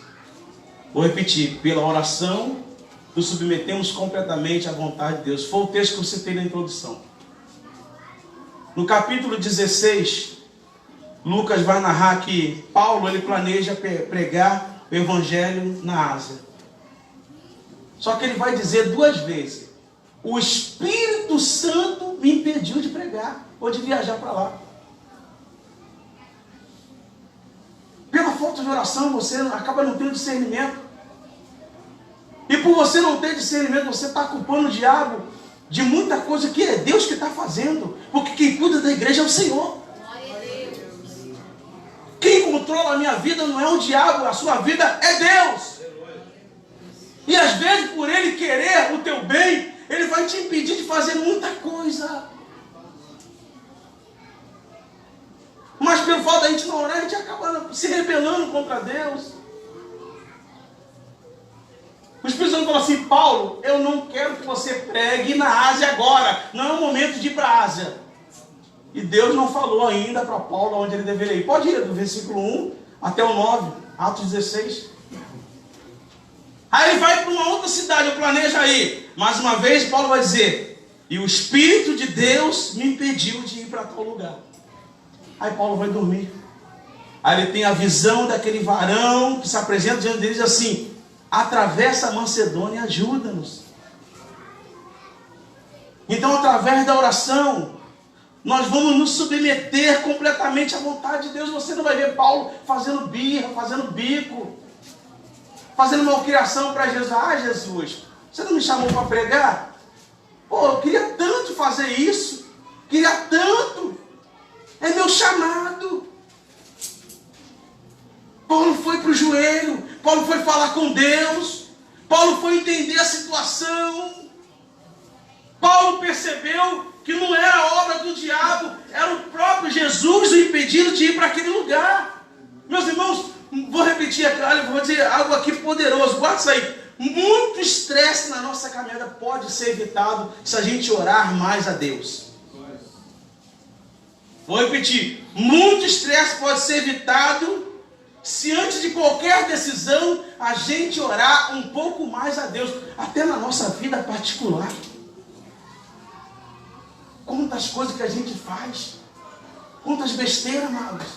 Vou repetir, pela oração, nos submetemos completamente à vontade de Deus. Foi o texto que eu citei na introdução. No capítulo 16, Lucas vai narrar que Paulo ele planeja pregar o evangelho na Ásia. Só que ele vai dizer duas vezes: o Espírito Santo me impediu de pregar ou de viajar para lá. Pela falta de oração, você acaba não tendo discernimento. E por você não ter discernimento, você está culpando o diabo de muita coisa que é Deus que está fazendo. Porque quem cuida da igreja é o Senhor. Quem controla a minha vida não é o diabo, a sua vida é Deus. E às vezes, por ele querer o teu bem, ele vai te impedir de fazer muita coisa. Mas pelo fato da gente não orar, a gente acaba se rebelando contra Deus. O Espírito Santo falou assim: Paulo, eu não quero que você pregue na Ásia agora. Não é o momento de ir para a Ásia. E Deus não falou ainda para Paulo onde ele deveria ir. Pode ir do versículo 1 até o 9, Atos 16. Aí ele vai para uma outra cidade, eu planejo ir. Mais uma vez, Paulo vai dizer: e o Espírito de Deus me impediu de ir para tal lugar. Aí Paulo vai dormir. Aí ele tem a visão daquele varão que se apresenta diante dele e diz assim: atravessa a Macedônia e ajuda-nos. Então, através da oração, nós vamos nos submeter completamente à vontade de Deus. Você não vai ver Paulo fazendo birra, fazendo bico, fazendo malcriação para Jesus. Ah, Jesus, você não me chamou para pregar? Pô, eu queria tanto fazer isso. Queria tanto. É meu chamado. Paulo foi para o joelho. Paulo foi falar com Deus. Paulo foi entender a situação. Paulo percebeu que não era obra do diabo, era o próprio Jesus o impedindo de ir para aquele lugar. Meus irmãos, vou repetir aqui, olha, vou dizer algo aqui poderoso, guarda isso aí. Muito estresse na nossa caminhada pode ser evitado se a gente orar mais a Deus. Vou repetir, muito estresse pode ser evitado se antes de qualquer decisão a gente orar um pouco mais a Deus, até na nossa vida particular. Quantas coisas que a gente faz, quantas besteiras, amados,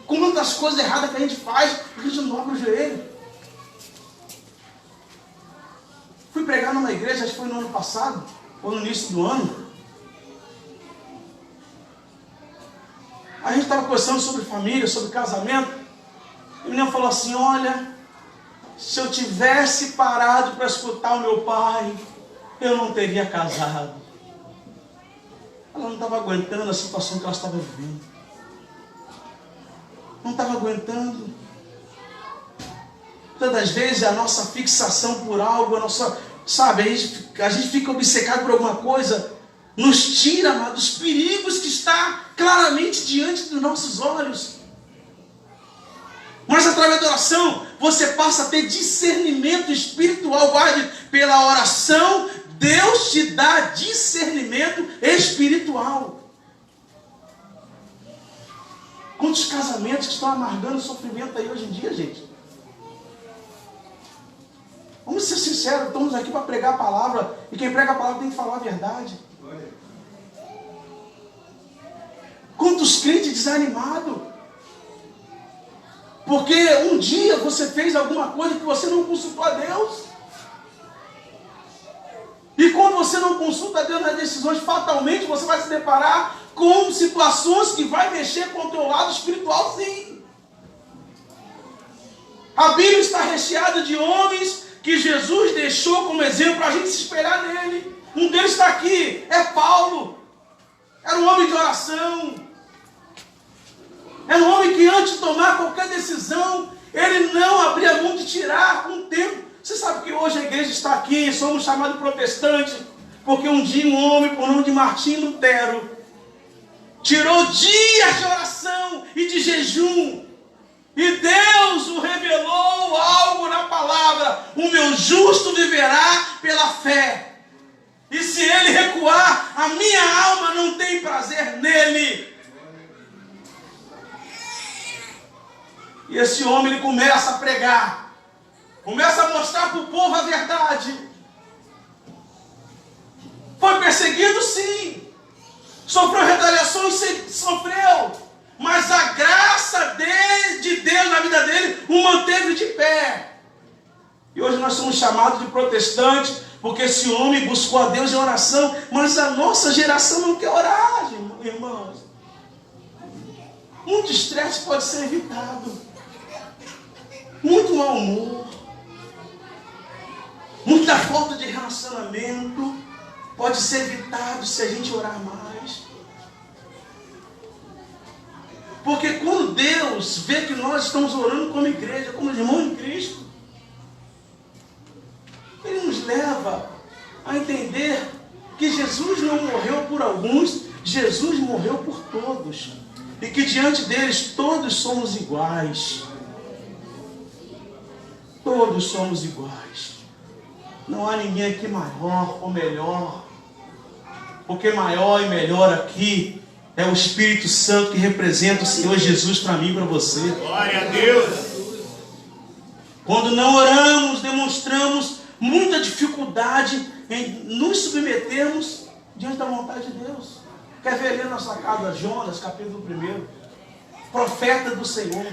quantas coisas erradas que a gente faz, a gente não dobra o joelho. Fui pregar numa igreja, acho que foi no ano passado, ou no início do ano. A gente estava conversando sobre família, sobre casamento. E o menino falou assim: olha, se eu tivesse parado para escutar o meu pai, eu não teria casado. Ela não estava aguentando a situação que ela estava vivendo. Não estava aguentando. Tantas vezes a nossa fixação por algo, a nossa, sabe, a gente fica obcecado por alguma coisa, nos tira, amado, dos perigos que está claramente diante dos nossos olhos. Mas através da oração, você passa a ter discernimento espiritual. Guarde, pela oração, Deus te dá discernimento espiritual. Quantos casamentos que estão amargando sofrimento aí hoje em dia, gente? Vamos ser sinceros, estamos aqui para pregar a palavra, e quem prega a palavra tem que falar a verdade. Quantos crentes desanimados? Porque um dia você fez alguma coisa que você não consultou a Deus. E quando você não consulta a Deus nas decisões, fatalmente você vai se deparar com situações que vai mexer com o teu lado espiritual, sim. A Bíblia está recheada de homens que Jesus deixou como exemplo para a gente se espelhar nele. Um deles está aqui, é Paulo. Era um homem de oração. Era um homem que antes de tomar qualquer decisão, ele não abria mão de tirar um tempo. Você sabe que hoje a igreja está aqui, somos chamados protestantes, porque um dia um homem por nome de Martim Lutero tirou dias de oração e de jejum. E Deus o revelou algo na palavra: o meu justo viverá pela fé. E se ele recuar, a minha alma não tem prazer nele. E esse homem, ele começa a pregar, começa a mostrar para o povo a verdade. Foi perseguido, sim. Sofreu retaliações, sofreu. Mas a graça de Deus na vida dele o manteve de pé. E hoje nós somos chamados de protestantes, porque esse homem buscou a Deus em oração. Mas a nossa geração não quer orar, irmãos. Muito estresse pode ser evitado. Muito mau humor, muita falta de relacionamento pode ser evitado se a gente orar mais. Porque quando Deus vê que nós estamos orando como igreja, como irmão em Cristo, Ele nos leva a entender que Jesus não morreu por alguns, Jesus morreu por todos. E que diante deles todos somos iguais. Todos somos iguais. Não há ninguém aqui maior ou melhor. Porque maior e melhor aqui é o Espírito Santo que representa o Senhor Jesus para mim e para você. Glória a Deus. Quando não oramos, demonstramos muita dificuldade em nos submetermos diante da vontade de Deus. Quer ver ali na nossa casa, Jonas, capítulo 1, profeta do Senhor.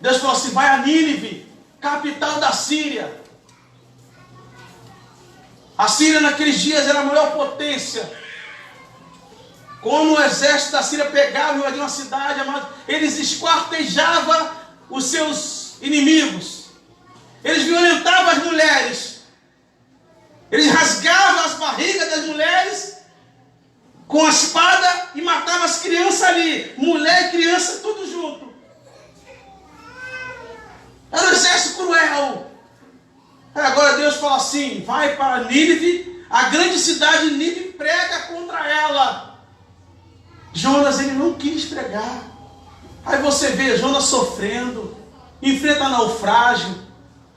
Deus falou assim: vai a Nínive, capital da Síria. A Síria naqueles dias era a maior potência. Quando o exército da Síria pegava e invadia uma cidade, eles esquartejavam os seus inimigos. Eles violentavam as mulheres. Eles rasgavam as barrigas das mulheres com a espada e matavam as crianças ali. Mulher e criança, tudo junto. Era um exército cruel. Agora Deus fala assim: vai para Nínive, a grande cidade de Nínive, prega contra ela. Jonas, ele não quis pregar. Aí você vê Jonas sofrendo, enfrenta naufrágio,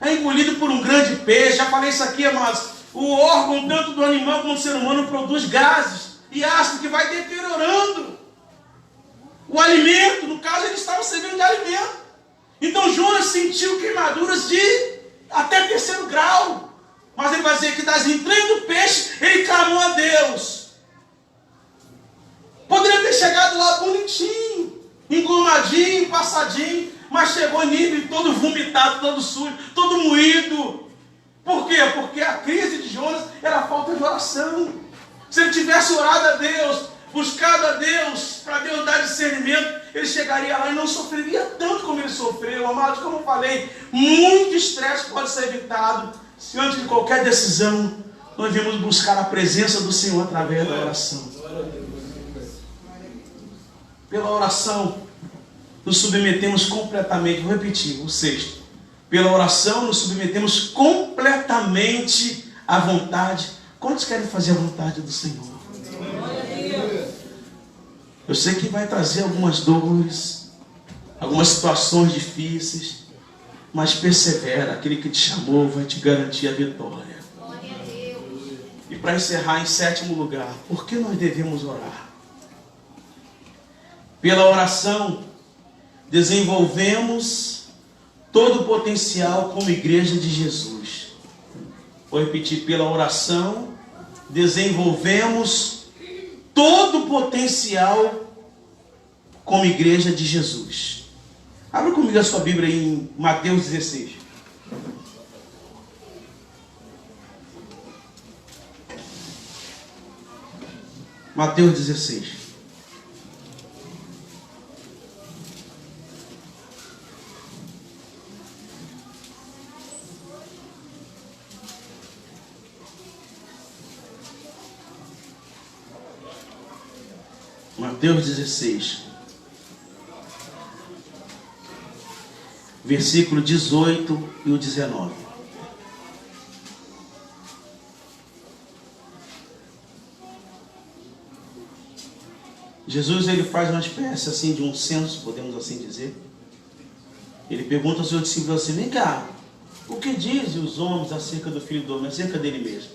é engolido por um grande peixe. Já falei isso aqui, amados. O órgão, tanto do animal como do ser humano, produz gases e ácido que vai deteriorando o alimento. No caso, ele estava servindo de alimento. Então Jonas sentiu queimaduras de até 3º grau. Mas ele vai dizer que das entranhas do peixe, ele clamou a Deus. Poderia ter chegado lá bonitinho, englomadinho, passadinho, mas chegou em Nínive todo vomitado, todo sujo, todo moído. Por quê? Porque a crise de Jonas era a falta de oração. Se ele tivesse orado a Deus, buscado a Deus, para Deus dar discernimento, ele chegaria lá e não sofreria tanto como ele sofreu. Amados, como eu falei, muito estresse pode ser evitado se antes de qualquer decisão nós devemos buscar a presença do Senhor através da oração. Pela oração nos submetemos completamente. Vou repetir, o 6º. Pela oração nos submetemos completamente à vontade. Quantos querem fazer a vontade do Senhor? Eu sei que vai trazer algumas dores, algumas situações difíceis, mas persevera. Aquele que te chamou vai te garantir a vitória. E para encerrar, em 7º lugar, por que nós devemos orar? Pela oração desenvolvemos todo o potencial como igreja de Jesus. Vou repetir: pela oração desenvolvemos todo o potencial como igreja de Jesus. Abra comigo a sua Bíblia em Mateus 16. Mateus 16. Mateus 16, versículo 18 e o 19. Jesus, ele faz uma espécie assim de um censo, podemos assim dizer. Ele pergunta aos seus discípulos assim: vem cá, o que dizem os homens acerca do Filho do Homem, acerca dele mesmo?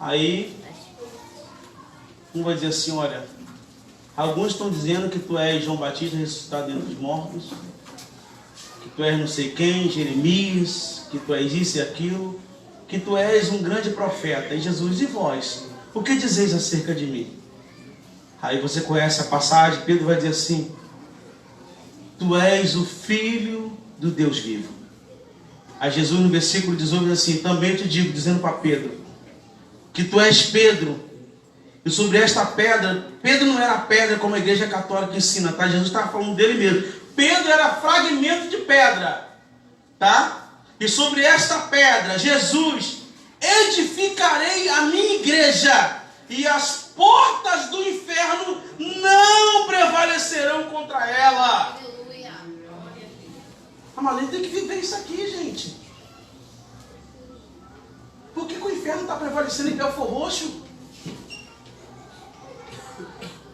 Aí um vai dizer assim: olha, alguns estão dizendo que tu és João Batista ressuscitado dentre os mortos, que tu és não sei quem, Jeremias, que tu és isso e aquilo, que tu és um grande profeta. E Jesus: e vós, o que dizeis acerca de mim? Aí você conhece a passagem, Pedro vai dizer assim: tu és o Filho do Deus vivo. Aí Jesus no versículo 18 diz assim: também te digo, dizendo para Pedro, que tu és Pedro, e sobre esta pedra, Pedro não era pedra como a igreja católica ensina, tá? Jesus estava falando dele mesmo. Pedro era fragmento de pedra, tá? E sobre esta pedra, Jesus: edificarei a minha igreja, e as portas do inferno não prevalecerão contra ela. Aleluia. Mas a gente tem que viver isso aqui, gente. Por que o inferno está prevalecendo em Belfor Roxo?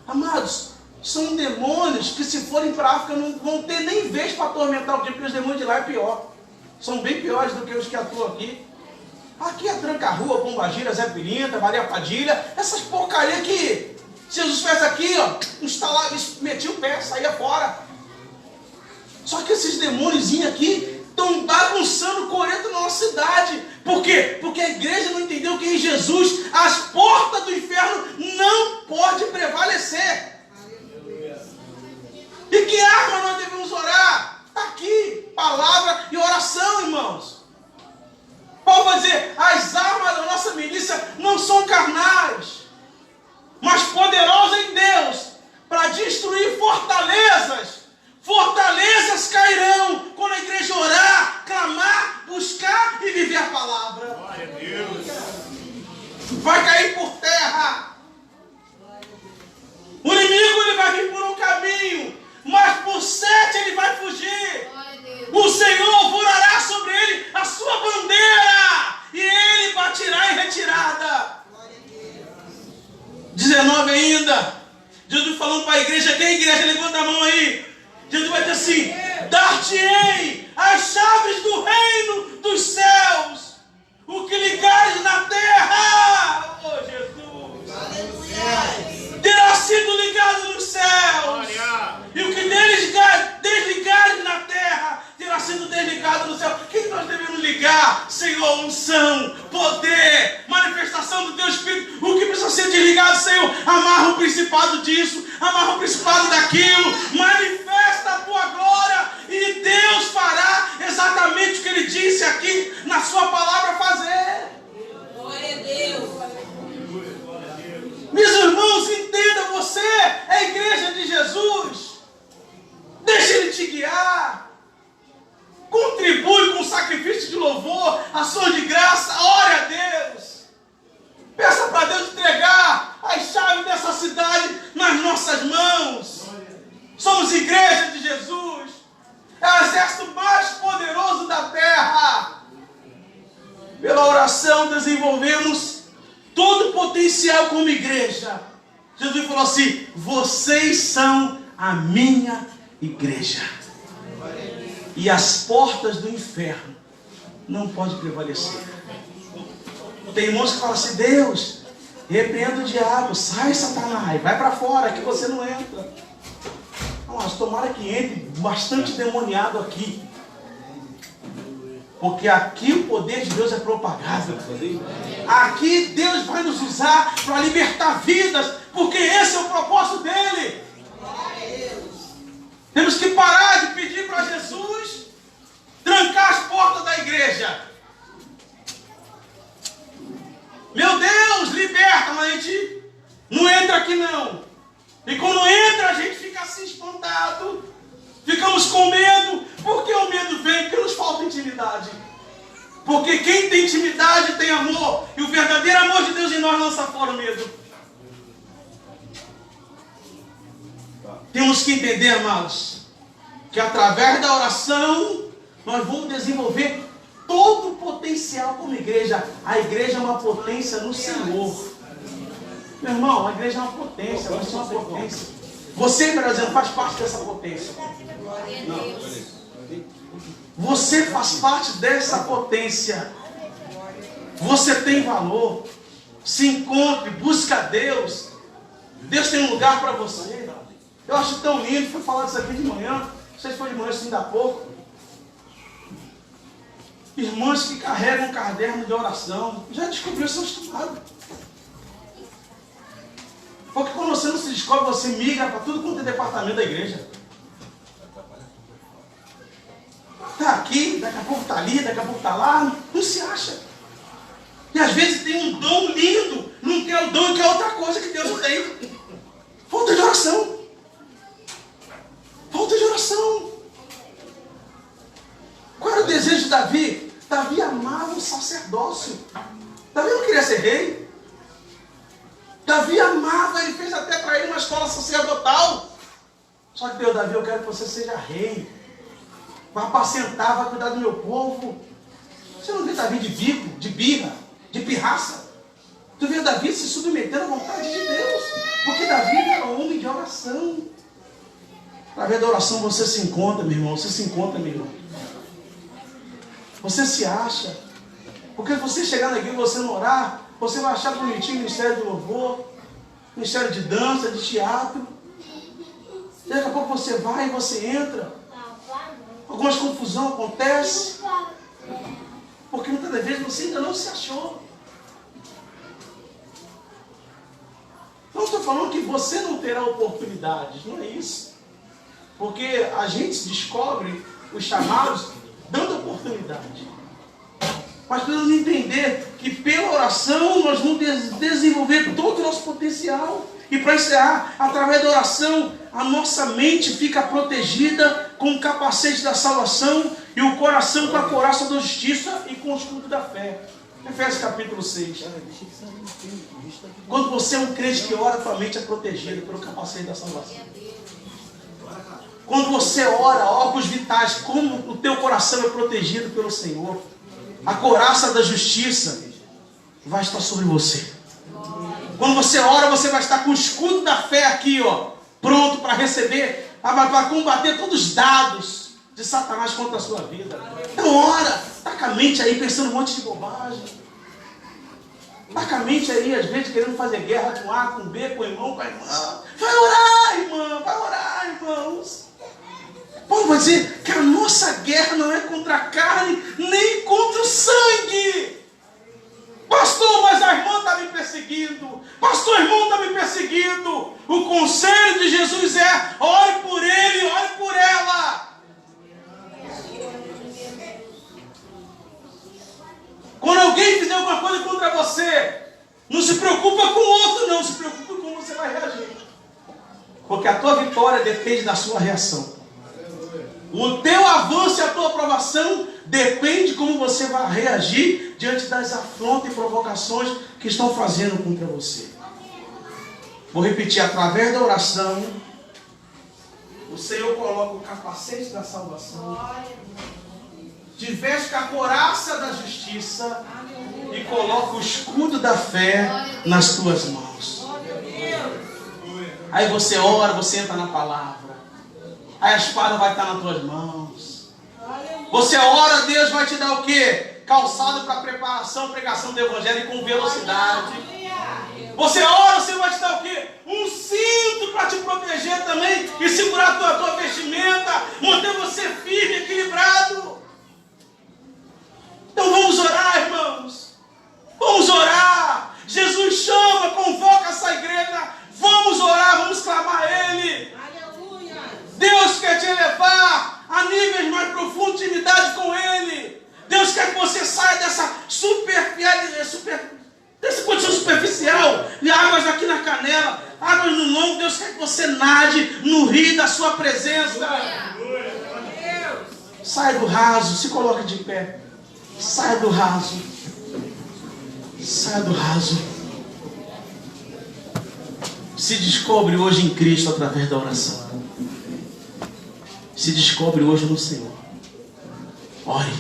Amados, são demônios que, se forem para a África, não vão ter nem vez para atormentar o dia, porque os demônios de lá é pior. São bem piores do que os que atuam aqui. Aqui é Tranca-Rua, Pombagira, Zé Pirinta, Maria Padilha, essas porcaria que Jesus fez aqui, ó, instalava, metia o pé, saía fora. Só que esses demôniozinhos aqui estão bagunçando o coreto na nossa cidade. Por quê? Porque a igreja não entendeu que em Jesus as portas do inferno não podem prevalecer. E que arma nós devemos orar? Está aqui, palavra e oração, irmãos. Paulo vai dizer, as armas da nossa milícia não são carnais, mas poderosas em Deus, para destruir fortalezas. Fortalezas cairão quando a igreja orar, clamar, buscar e viver a palavra. Glória a Deus. Vai cair por terra. O inimigo ele vai vir por um caminho, mas por 7 ele vai fugir. O Senhor voará sobre ele a sua bandeira e ele baterá em retirada. 19 ainda. Jesus falando para a igreja, quem é a igreja? Levanta a mão aí. Jesus vai dizer assim, dar-te-ei as chaves do reino dos céus. O que ligares na terra, oh Jesus, terá sido ligado nos céus. E o que desligares na terra, terá sido desligado no céu. O que nós devemos ligar? Senhor, unção, poder, manifestação do teu Espírito. O que precisa ser desligado, Senhor? Amarra o principado disso, amarra o principado daquilo, manifesta a tua glória e Deus fará exatamente o que Ele disse aqui na sua palavra fazer. Glória a Deus. Meus irmãos, entenda, você é a igreja de Jesus. Deixa Ele te guiar. Contribui com sacrifício de louvor, ação de graça, ore a Deus. Peça para Deus entregar as chaves dessa cidade nas nossas mãos. Somos igreja de Jesus. É o exército mais poderoso da terra. Pela oração desenvolvemos todo o potencial como igreja. Jesus falou assim, vocês são a minha igreja. E as portas do inferno não podem prevalecer. Tem irmãos que falam assim, Deus, repreenda o diabo, sai Satanás, vai para fora, que você não entra. Mas tomara que entre bastante demoniado aqui. Porque aqui o poder de Deus é propagado. Aqui Deus vai nos usar para libertar vidas, porque esse é o propósito dele. Temos que parar de pedir para Jesus trancar as portas da igreja. Meu Deus, liberta, mas a gente não entra aqui não. E quando entra, a gente fica assim espantado. Ficamos com medo. Por que o medo vem? Porque nos falta intimidade. Porque quem tem intimidade tem amor. E o verdadeiro amor de Deus em nós lança fora o medo. Temos que entender, amados, que através da oração nós vamos desenvolver todo o potencial como igreja. A igreja é uma potência no Senhor. Meu irmão, a igreja é uma potência, nós somos uma potência. Você, por exemplo, faz parte dessa potência. Não. Você faz parte dessa potência. Você tem valor. Se encontre, busca Deus. Deus tem um lugar para você. Eu acho tão lindo, fui falar disso aqui de manhã. Não sei se foi de manhã, assim, ainda há pouco. Irmãs que carregam um caderno de oração. Já descobriu o seu estado. Porque quando você não se descobre, você migra para tudo quanto é departamento da igreja. Está aqui, daqui a pouco está ali, daqui a pouco está lá, não se acha. E às vezes tem um dom lindo, não quer o dom e quer outra coisa que Deus não tem. Falta de oração. Falta de oração. Qual era o desejo de Davi? Davi amava o sacerdócio. Davi não queria ser rei. Davi amava, ele fez até para ele uma escola sacerdotal. Só que Deus, Davi, eu quero que você seja rei. Vai apacentar, vai cuidar do meu povo. Você não vê Davi de bico, de birra, de pirraça? Tu vê Davi se submetendo à vontade de Deus. Porque Davi era um homem de oração. Através da oração você se encontra, meu irmão. Você se encontra, meu irmão. Você se acha. Porque se você chegar na igreja e você não orar, você vai achar bonitinho o ministério de louvor, ministério de dança, de teatro. Daqui a pouco você vai e você entra. Algumas confusões acontecem. Porque muitas das vezes você ainda não se achou. Não estou falando que você não terá oportunidades, não é isso. Porque a gente descobre os chamados dando oportunidade. Mas precisamos entender que pela oração nós vamos desenvolver todo o nosso potencial. E para encerrar, através da oração, a nossa mente fica protegida com o capacete da salvação e o coração com a couraça da justiça e com o escudo da fé. Efésios capítulo 6. Quando você é um crente que ora, tua mente é protegida pelo capacete da salvação. Quando você ora, órgãos vitais, como o teu coração é protegido pelo Senhor, a couraça da justiça vai estar sobre você. Quando você ora, você vai estar com o escudo da fé aqui, ó, pronto para receber, para combater todos os dados de Satanás contra a sua vida. Então ora, está com a mente aí pensando um monte de bobagem. Está com a mente aí, às vezes, querendo fazer guerra com A, com B, com o irmão, com a irmã. Vai orar, irmão, vai orar, irmãos. Paulo vai dizer que a nossa guerra não é contra a carne, nem contra o sangue. Pastor, mas a irmã está me perseguindo. Pastor, irmão está me perseguindo. O conselho de Jesus é: ore por ele, ore por ela. Quando alguém fizer alguma coisa contra você, não se preocupa com o outro, não. Se preocupa com como você vai reagir. Porque a tua vitória depende da sua reação. O teu avanço e a tua aprovação depende de como você vai reagir diante das afrontas e provocações que estão fazendo contra você. Vou repetir: através da oração, o Senhor coloca o capacete da salvação, te veste com a couraça da justiça e coloca o escudo da fé nas tuas mãos. Aí você ora, você entra na palavra. Aí a espada vai estar nas tuas mãos. Você ora, Deus vai te dar o quê? Calçado para preparação, pregação do evangelho com velocidade. Você ora, você vai te dar o quê? Um cinto para te proteger também e segurar a tua vestimenta, manter você firme, equilibrado. Então vamos orar, irmãos. Vamos orar. Jesus chama, convoca essa igreja. Vamos orar, vamos clamar a Ele. Deus quer te elevar a níveis mais profundos de intimidade com Ele. Deus quer que você saia dessa dessa condição superficial, de águas aqui na canela, águas no lombo. Deus quer que você nade no rio da sua presença. Saia do raso, se coloque de pé. Saia do raso. Saia do raso. Se descobre hoje em Cristo através da oração. Se descobre hoje no Senhor. Ore.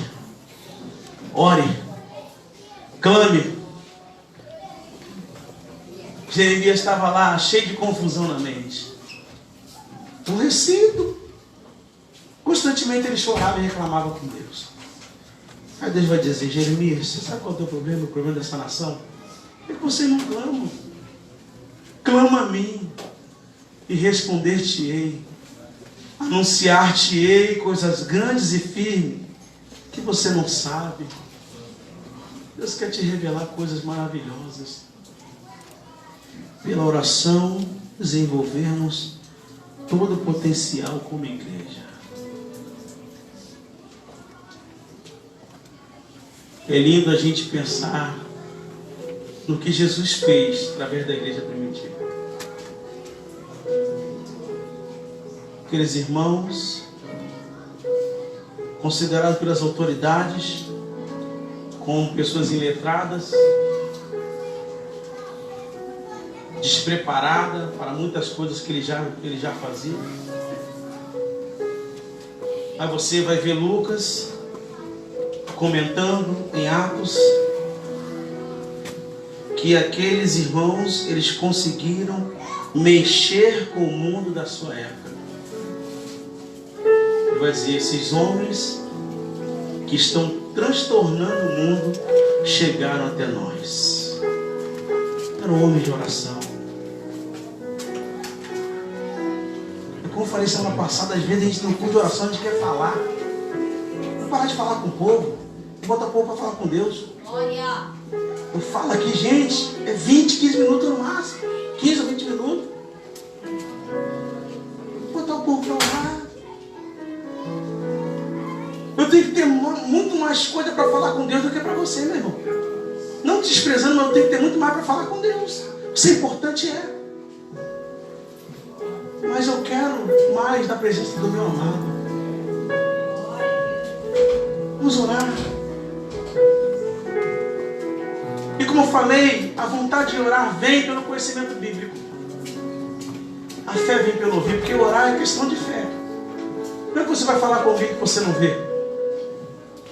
Ore. Clame. Jeremias estava lá cheio de confusão na mente. Aborrecido. Constantemente ele chorava e reclamava com Deus. Aí Deus vai dizer: Jeremias, você sabe qual é o teu problema? O problema dessa nação? É que você não clama. Clama a mim e responder-te-ei. Anunciar-te-ei coisas grandes e firmes que você não sabe. Deus quer te revelar coisas maravilhosas. Pela oração, desenvolvermos todo o potencial como igreja. É lindo a gente pensar no que Jesus fez através da igreja primitiva. Aqueles irmãos, considerados pelas autoridades como pessoas iletradas, despreparadas para muitas coisas que ele já fazia. Aí você vai ver Lucas comentando em Atos que aqueles irmãos, eles conseguiram mexer com o mundo da sua época. Ele vai dizer, esses homens que estão transtornando o mundo chegaram até nós. Eram homens de oração. É como eu falei semana passada, às vezes a gente no culto de oração, a gente quer falar. Não parar de falar com o povo. Bota o povo para falar com Deus. Glória. Eu falo aqui, gente, é 20, 15 minutos no máximo. 15 ou 20 minutos. Botar o povo para orar. Eu tenho que ter muito mais coisa para falar com Deus do que para você, meu irmão. Não te desprezando, mas eu tenho que ter muito mais para falar com Deus. Isso é importante, é. Mas eu quero mais da presença do meu amado. Vamos orar. E como eu falei, a vontade de orar vem pelo conhecimento bíblico. A fé vem pelo ouvir, porque orar é questão de fé. Não é que você vai falar com alguém que você não vê.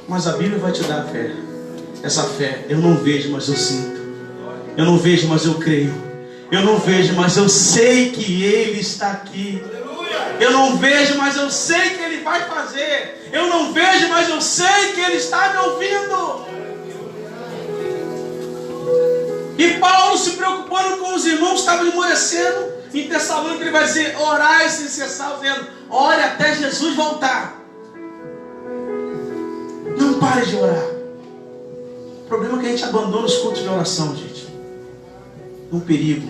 Mas a Bíblia vai te dar a fé. Essa fé, eu não vejo, mas eu sinto. Eu não vejo, mas eu creio. Eu não vejo, mas eu sei que Ele está aqui. Eu não vejo, mas eu sei que Ele vai fazer. Eu não vejo, mas eu sei que Ele está me ouvindo. E Paulo se preocupando com os irmãos que estavam esmorecendo. Em Tessalônica ele vai dizer, orai sem cessar, dizendo, ore até Jesus voltar. Não pare de orar. O problema é que a gente abandona os cultos de oração, gente. É um perigo.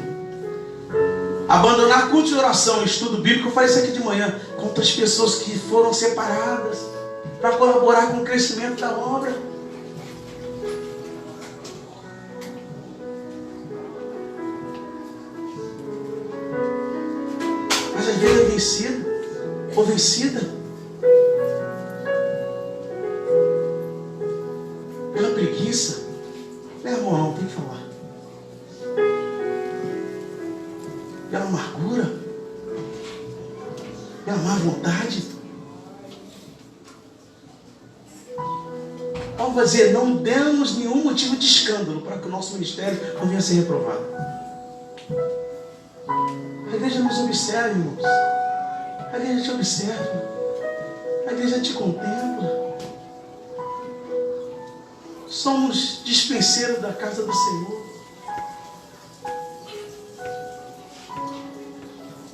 Abandonar culto de oração, estudo bíblico, eu falei isso aqui de manhã, com outras pessoas que foram separadas para colaborar com o crescimento da obra. Mas às vezes é vencido ou vencida pela preguiça. Pela moral, tem que falar. Pela amargura, pela má vontade. Paulo vai dizer, não demos nenhum motivo de escândalo para que o nosso ministério não venha a ser reprovado. A igreja nos observa, irmãos. A igreja te observa. A igreja te contempla. Somos dispenseiros da casa do Senhor.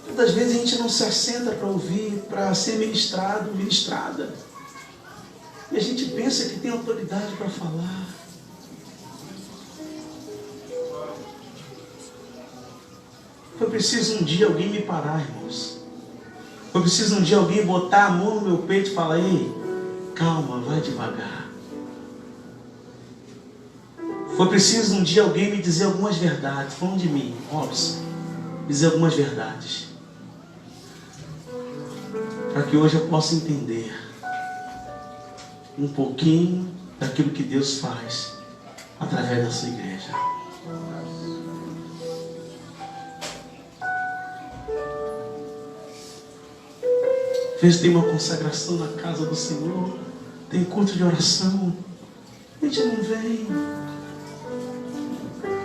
Muitas vezes a gente não se assenta para ouvir, para ser ministrado, ministrada. E a gente pensa que tem autoridade para falar. Foi preciso um dia alguém me parar, irmãos. Foi preciso um dia alguém botar a mão no meu peito e falar, ei, calma, vai devagar. Foi preciso um dia alguém me dizer algumas verdades, falando de mim, Robson, dizer algumas verdades. Para que hoje eu possa entender um pouquinho daquilo que Deus faz através da sua igreja. Às vezes tem uma consagração na casa do Senhor, tem culto de oração, a gente não vem.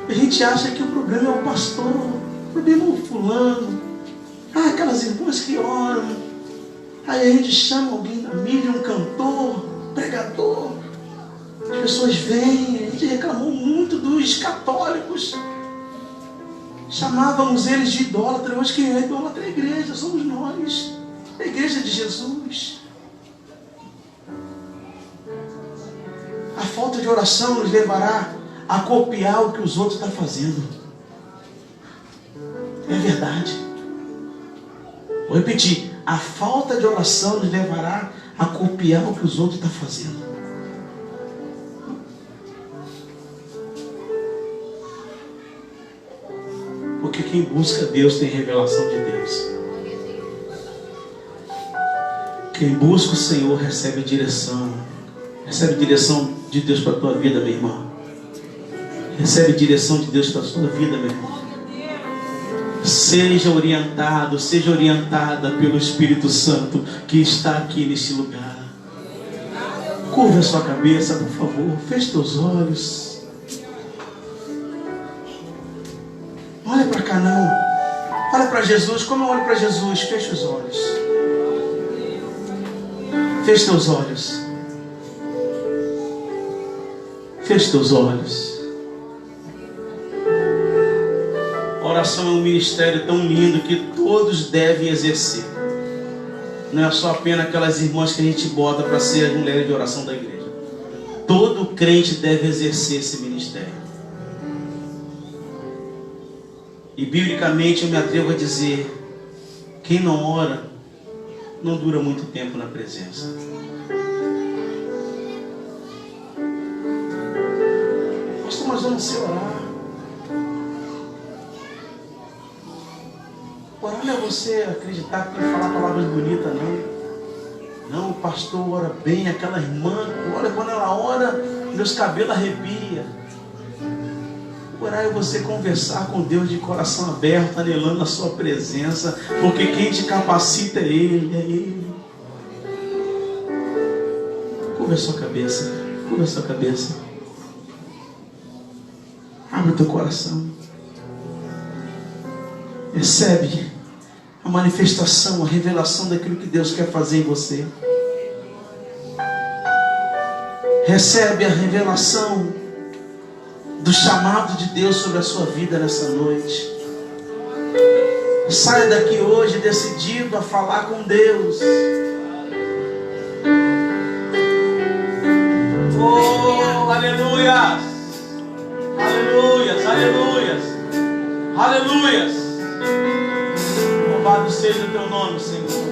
A gente acha que o problema é o pastor, o problema é o fulano. Aquelas irmãs que oram. Aí a gente chama alguém da mídia, um cantor, pregador. As pessoas vêm, a gente reclamou muito dos católicos. Chamávamos eles de idólatra. Hoje quem é idólatra é a igreja, somos nós. A igreja de Jesus. A falta de oração nos levará a copiar o que os outros estão fazendo. É verdade. Vou repetir. A falta de oração nos levará a copiar o que os outros estão fazendo. Porque quem busca Deus tem revelação de Deus. Quem busca o Senhor recebe direção. Recebe direção de Deus para a tua vida, meu irmão. Recebe direção de Deus para a sua vida, meu irmão. Seja orientado, seja orientada pelo Espírito Santo que está aqui neste lugar. Curva a sua cabeça, por favor. Feche teus olhos. Olha para cá não. Olha para Jesus. Como eu olho para Jesus? Fecha os olhos. Fecha teus olhos. Fecha teus olhos. A oração é um ministério tão lindo que todos devem exercer. Não é só apenas aquelas irmãs que a gente bota para ser as mulheres de oração da igreja. Todo crente deve exercer esse ministério. E biblicamente eu me atrevo a dizer: quem não ora não dura muito tempo na presença. Pastor, mas eu não sei orar. Orar não é você acreditar que tem que falar palavras bonitas, não. Não, o pastor ora bem, aquela irmã, olha, quando ela ora, meus cabelos arrepiam. Orar é você conversar com Deus de coração aberto, anelando a sua presença, porque quem te capacita é Ele, é Ele. Curva a sua cabeça, curva a sua cabeça. Abre o teu coração. Recebe a manifestação, a revelação daquilo que Deus quer fazer em você. Recebe a revelação do chamado de Deus sobre a sua vida nessa noite. Saia daqui hoje decidido a falar com Deus. Oh, aleluias! Aleluias, aleluias, aleluias! Louvado seja o teu nome, Senhor.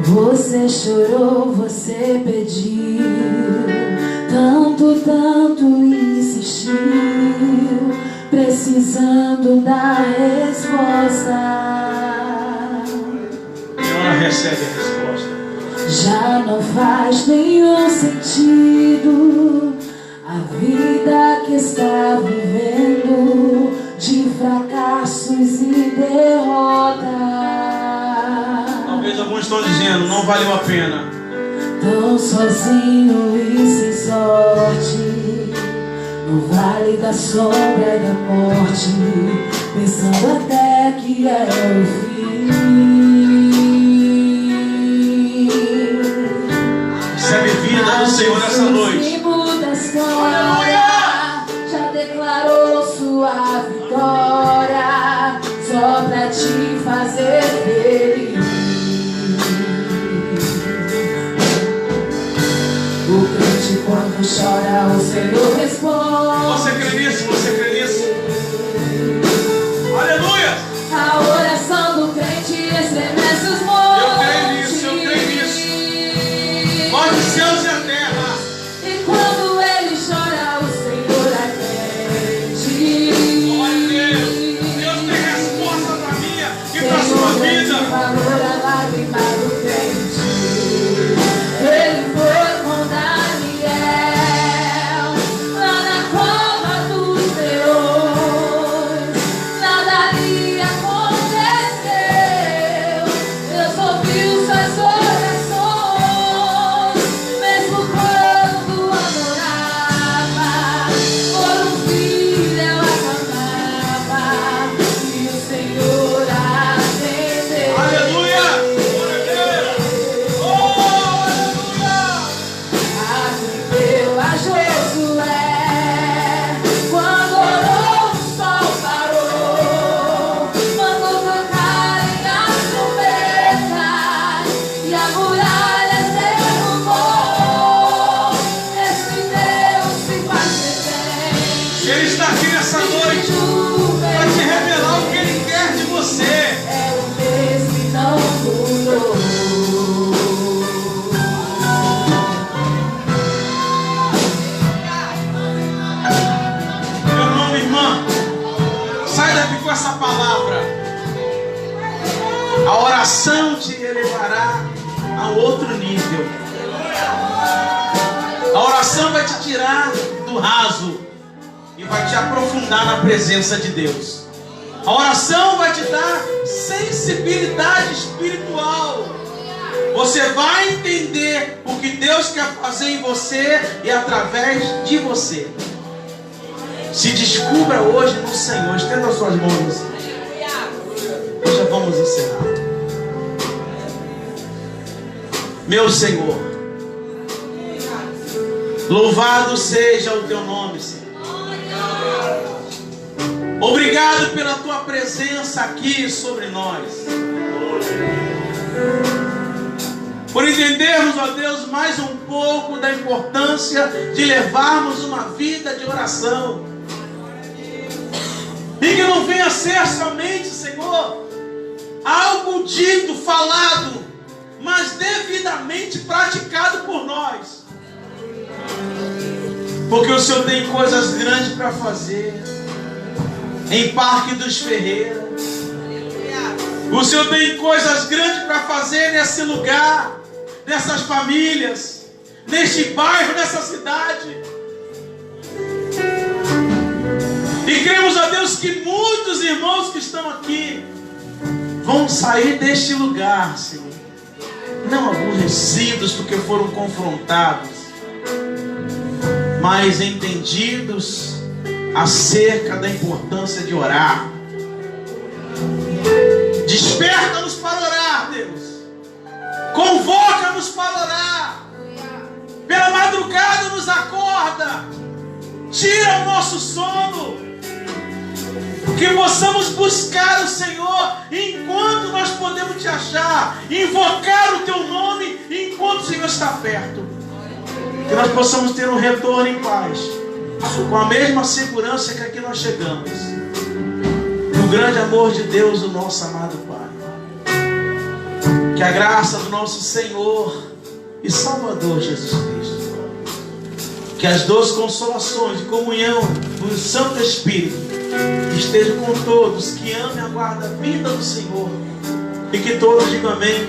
Você chorou, você pediu, tanto, tanto insistiu, precisando da resposta. E ela recebe a resposta. Já não faz nenhum sentido a vida que está vivendo, de fracassos e derrotas. Talvez alguns estão dizendo, não valeu a pena. Tão sozinho e sem sorte, no vale da sombra e da morte, pensando até que é o fim. Recebe vida do Senhor nessa noite. Aleluia! Já declarou sua vitória, só pra te fazer feliz. O crente quando chora, o Senhor responde. Você crê nisso? Você crê nisso? Aleluia! A oração do crente estremece os montes. Eu creio nisso, eu creio nisso. Move os céus e a terra. E quando ele chora, o Senhor atende. Glória a Deus. Deus tem resposta para minha e para a sua vida. Valor a lágrima do crente. Ele foi com Daniel lá na cova dos leões. Nada lhe aconteceu. Deus ouviu suas orações, mesmo quando adorava. Por um filho ela clamava e o Senhor atendeu. Aleluia! Glória a Deus! Oh, aleluia! Atendeu a Josué quando orou, o sol parou, mandou tocarem as trombetas e a muralha derrubou. Esse Deus se faz presente. Ele está aqui nessa noite para te revelar o que Ele quer de você. É o mesmo e não mudou. Meu nome, irmã, sai daqui com essa palavra. A oração te elevará a outro nível. A oração vai te tirar do raso e vai te aprofundar na presença de Deus. A oração vai te dar sensibilidade espiritual. Você vai entender o que Deus quer fazer em você e através de você. Se descubra hoje no Senhor. Estenda as suas mãos. Nós já vamos encerrar. Meu Senhor, louvado seja o teu nome, Senhor. Obrigado pela tua presença aqui sobre nós. Por entendermos, ó Deus, mais um pouco da importância de levarmos uma vida de oração. E que não venha a ser somente, Senhor, algo dito, falado, mas devidamente praticado por nós. Porque o Senhor tem coisas grandes para fazer em Parque dos Ferreiras. O Senhor tem coisas grandes para fazer nesse lugar, nessas famílias, neste bairro, nessa cidade. E cremos a Deus que muitos irmãos que estão aqui vão sair deste lugar, Senhor, não aborrecidos porque foram confrontados, mas entendidos acerca da importância de orar. Desperta-nos para orar, Deus. Convoca-nos para orar. Pela madrugada nos acorda. Tira o nosso sono. Que possamos buscar o Senhor enquanto nós podemos te achar. Invocar o teu nome enquanto o Senhor está perto. Que nós possamos ter um retorno em paz, com a mesma segurança que aqui nós chegamos. O grande amor de Deus, o nosso amado Pai. Que a graça do nosso Senhor e Salvador Jesus Cristo, que as doces consolações de comunhão do Santo Espírito estejam com todos que amem e aguardam a vinda do Senhor. E que todos digam amém.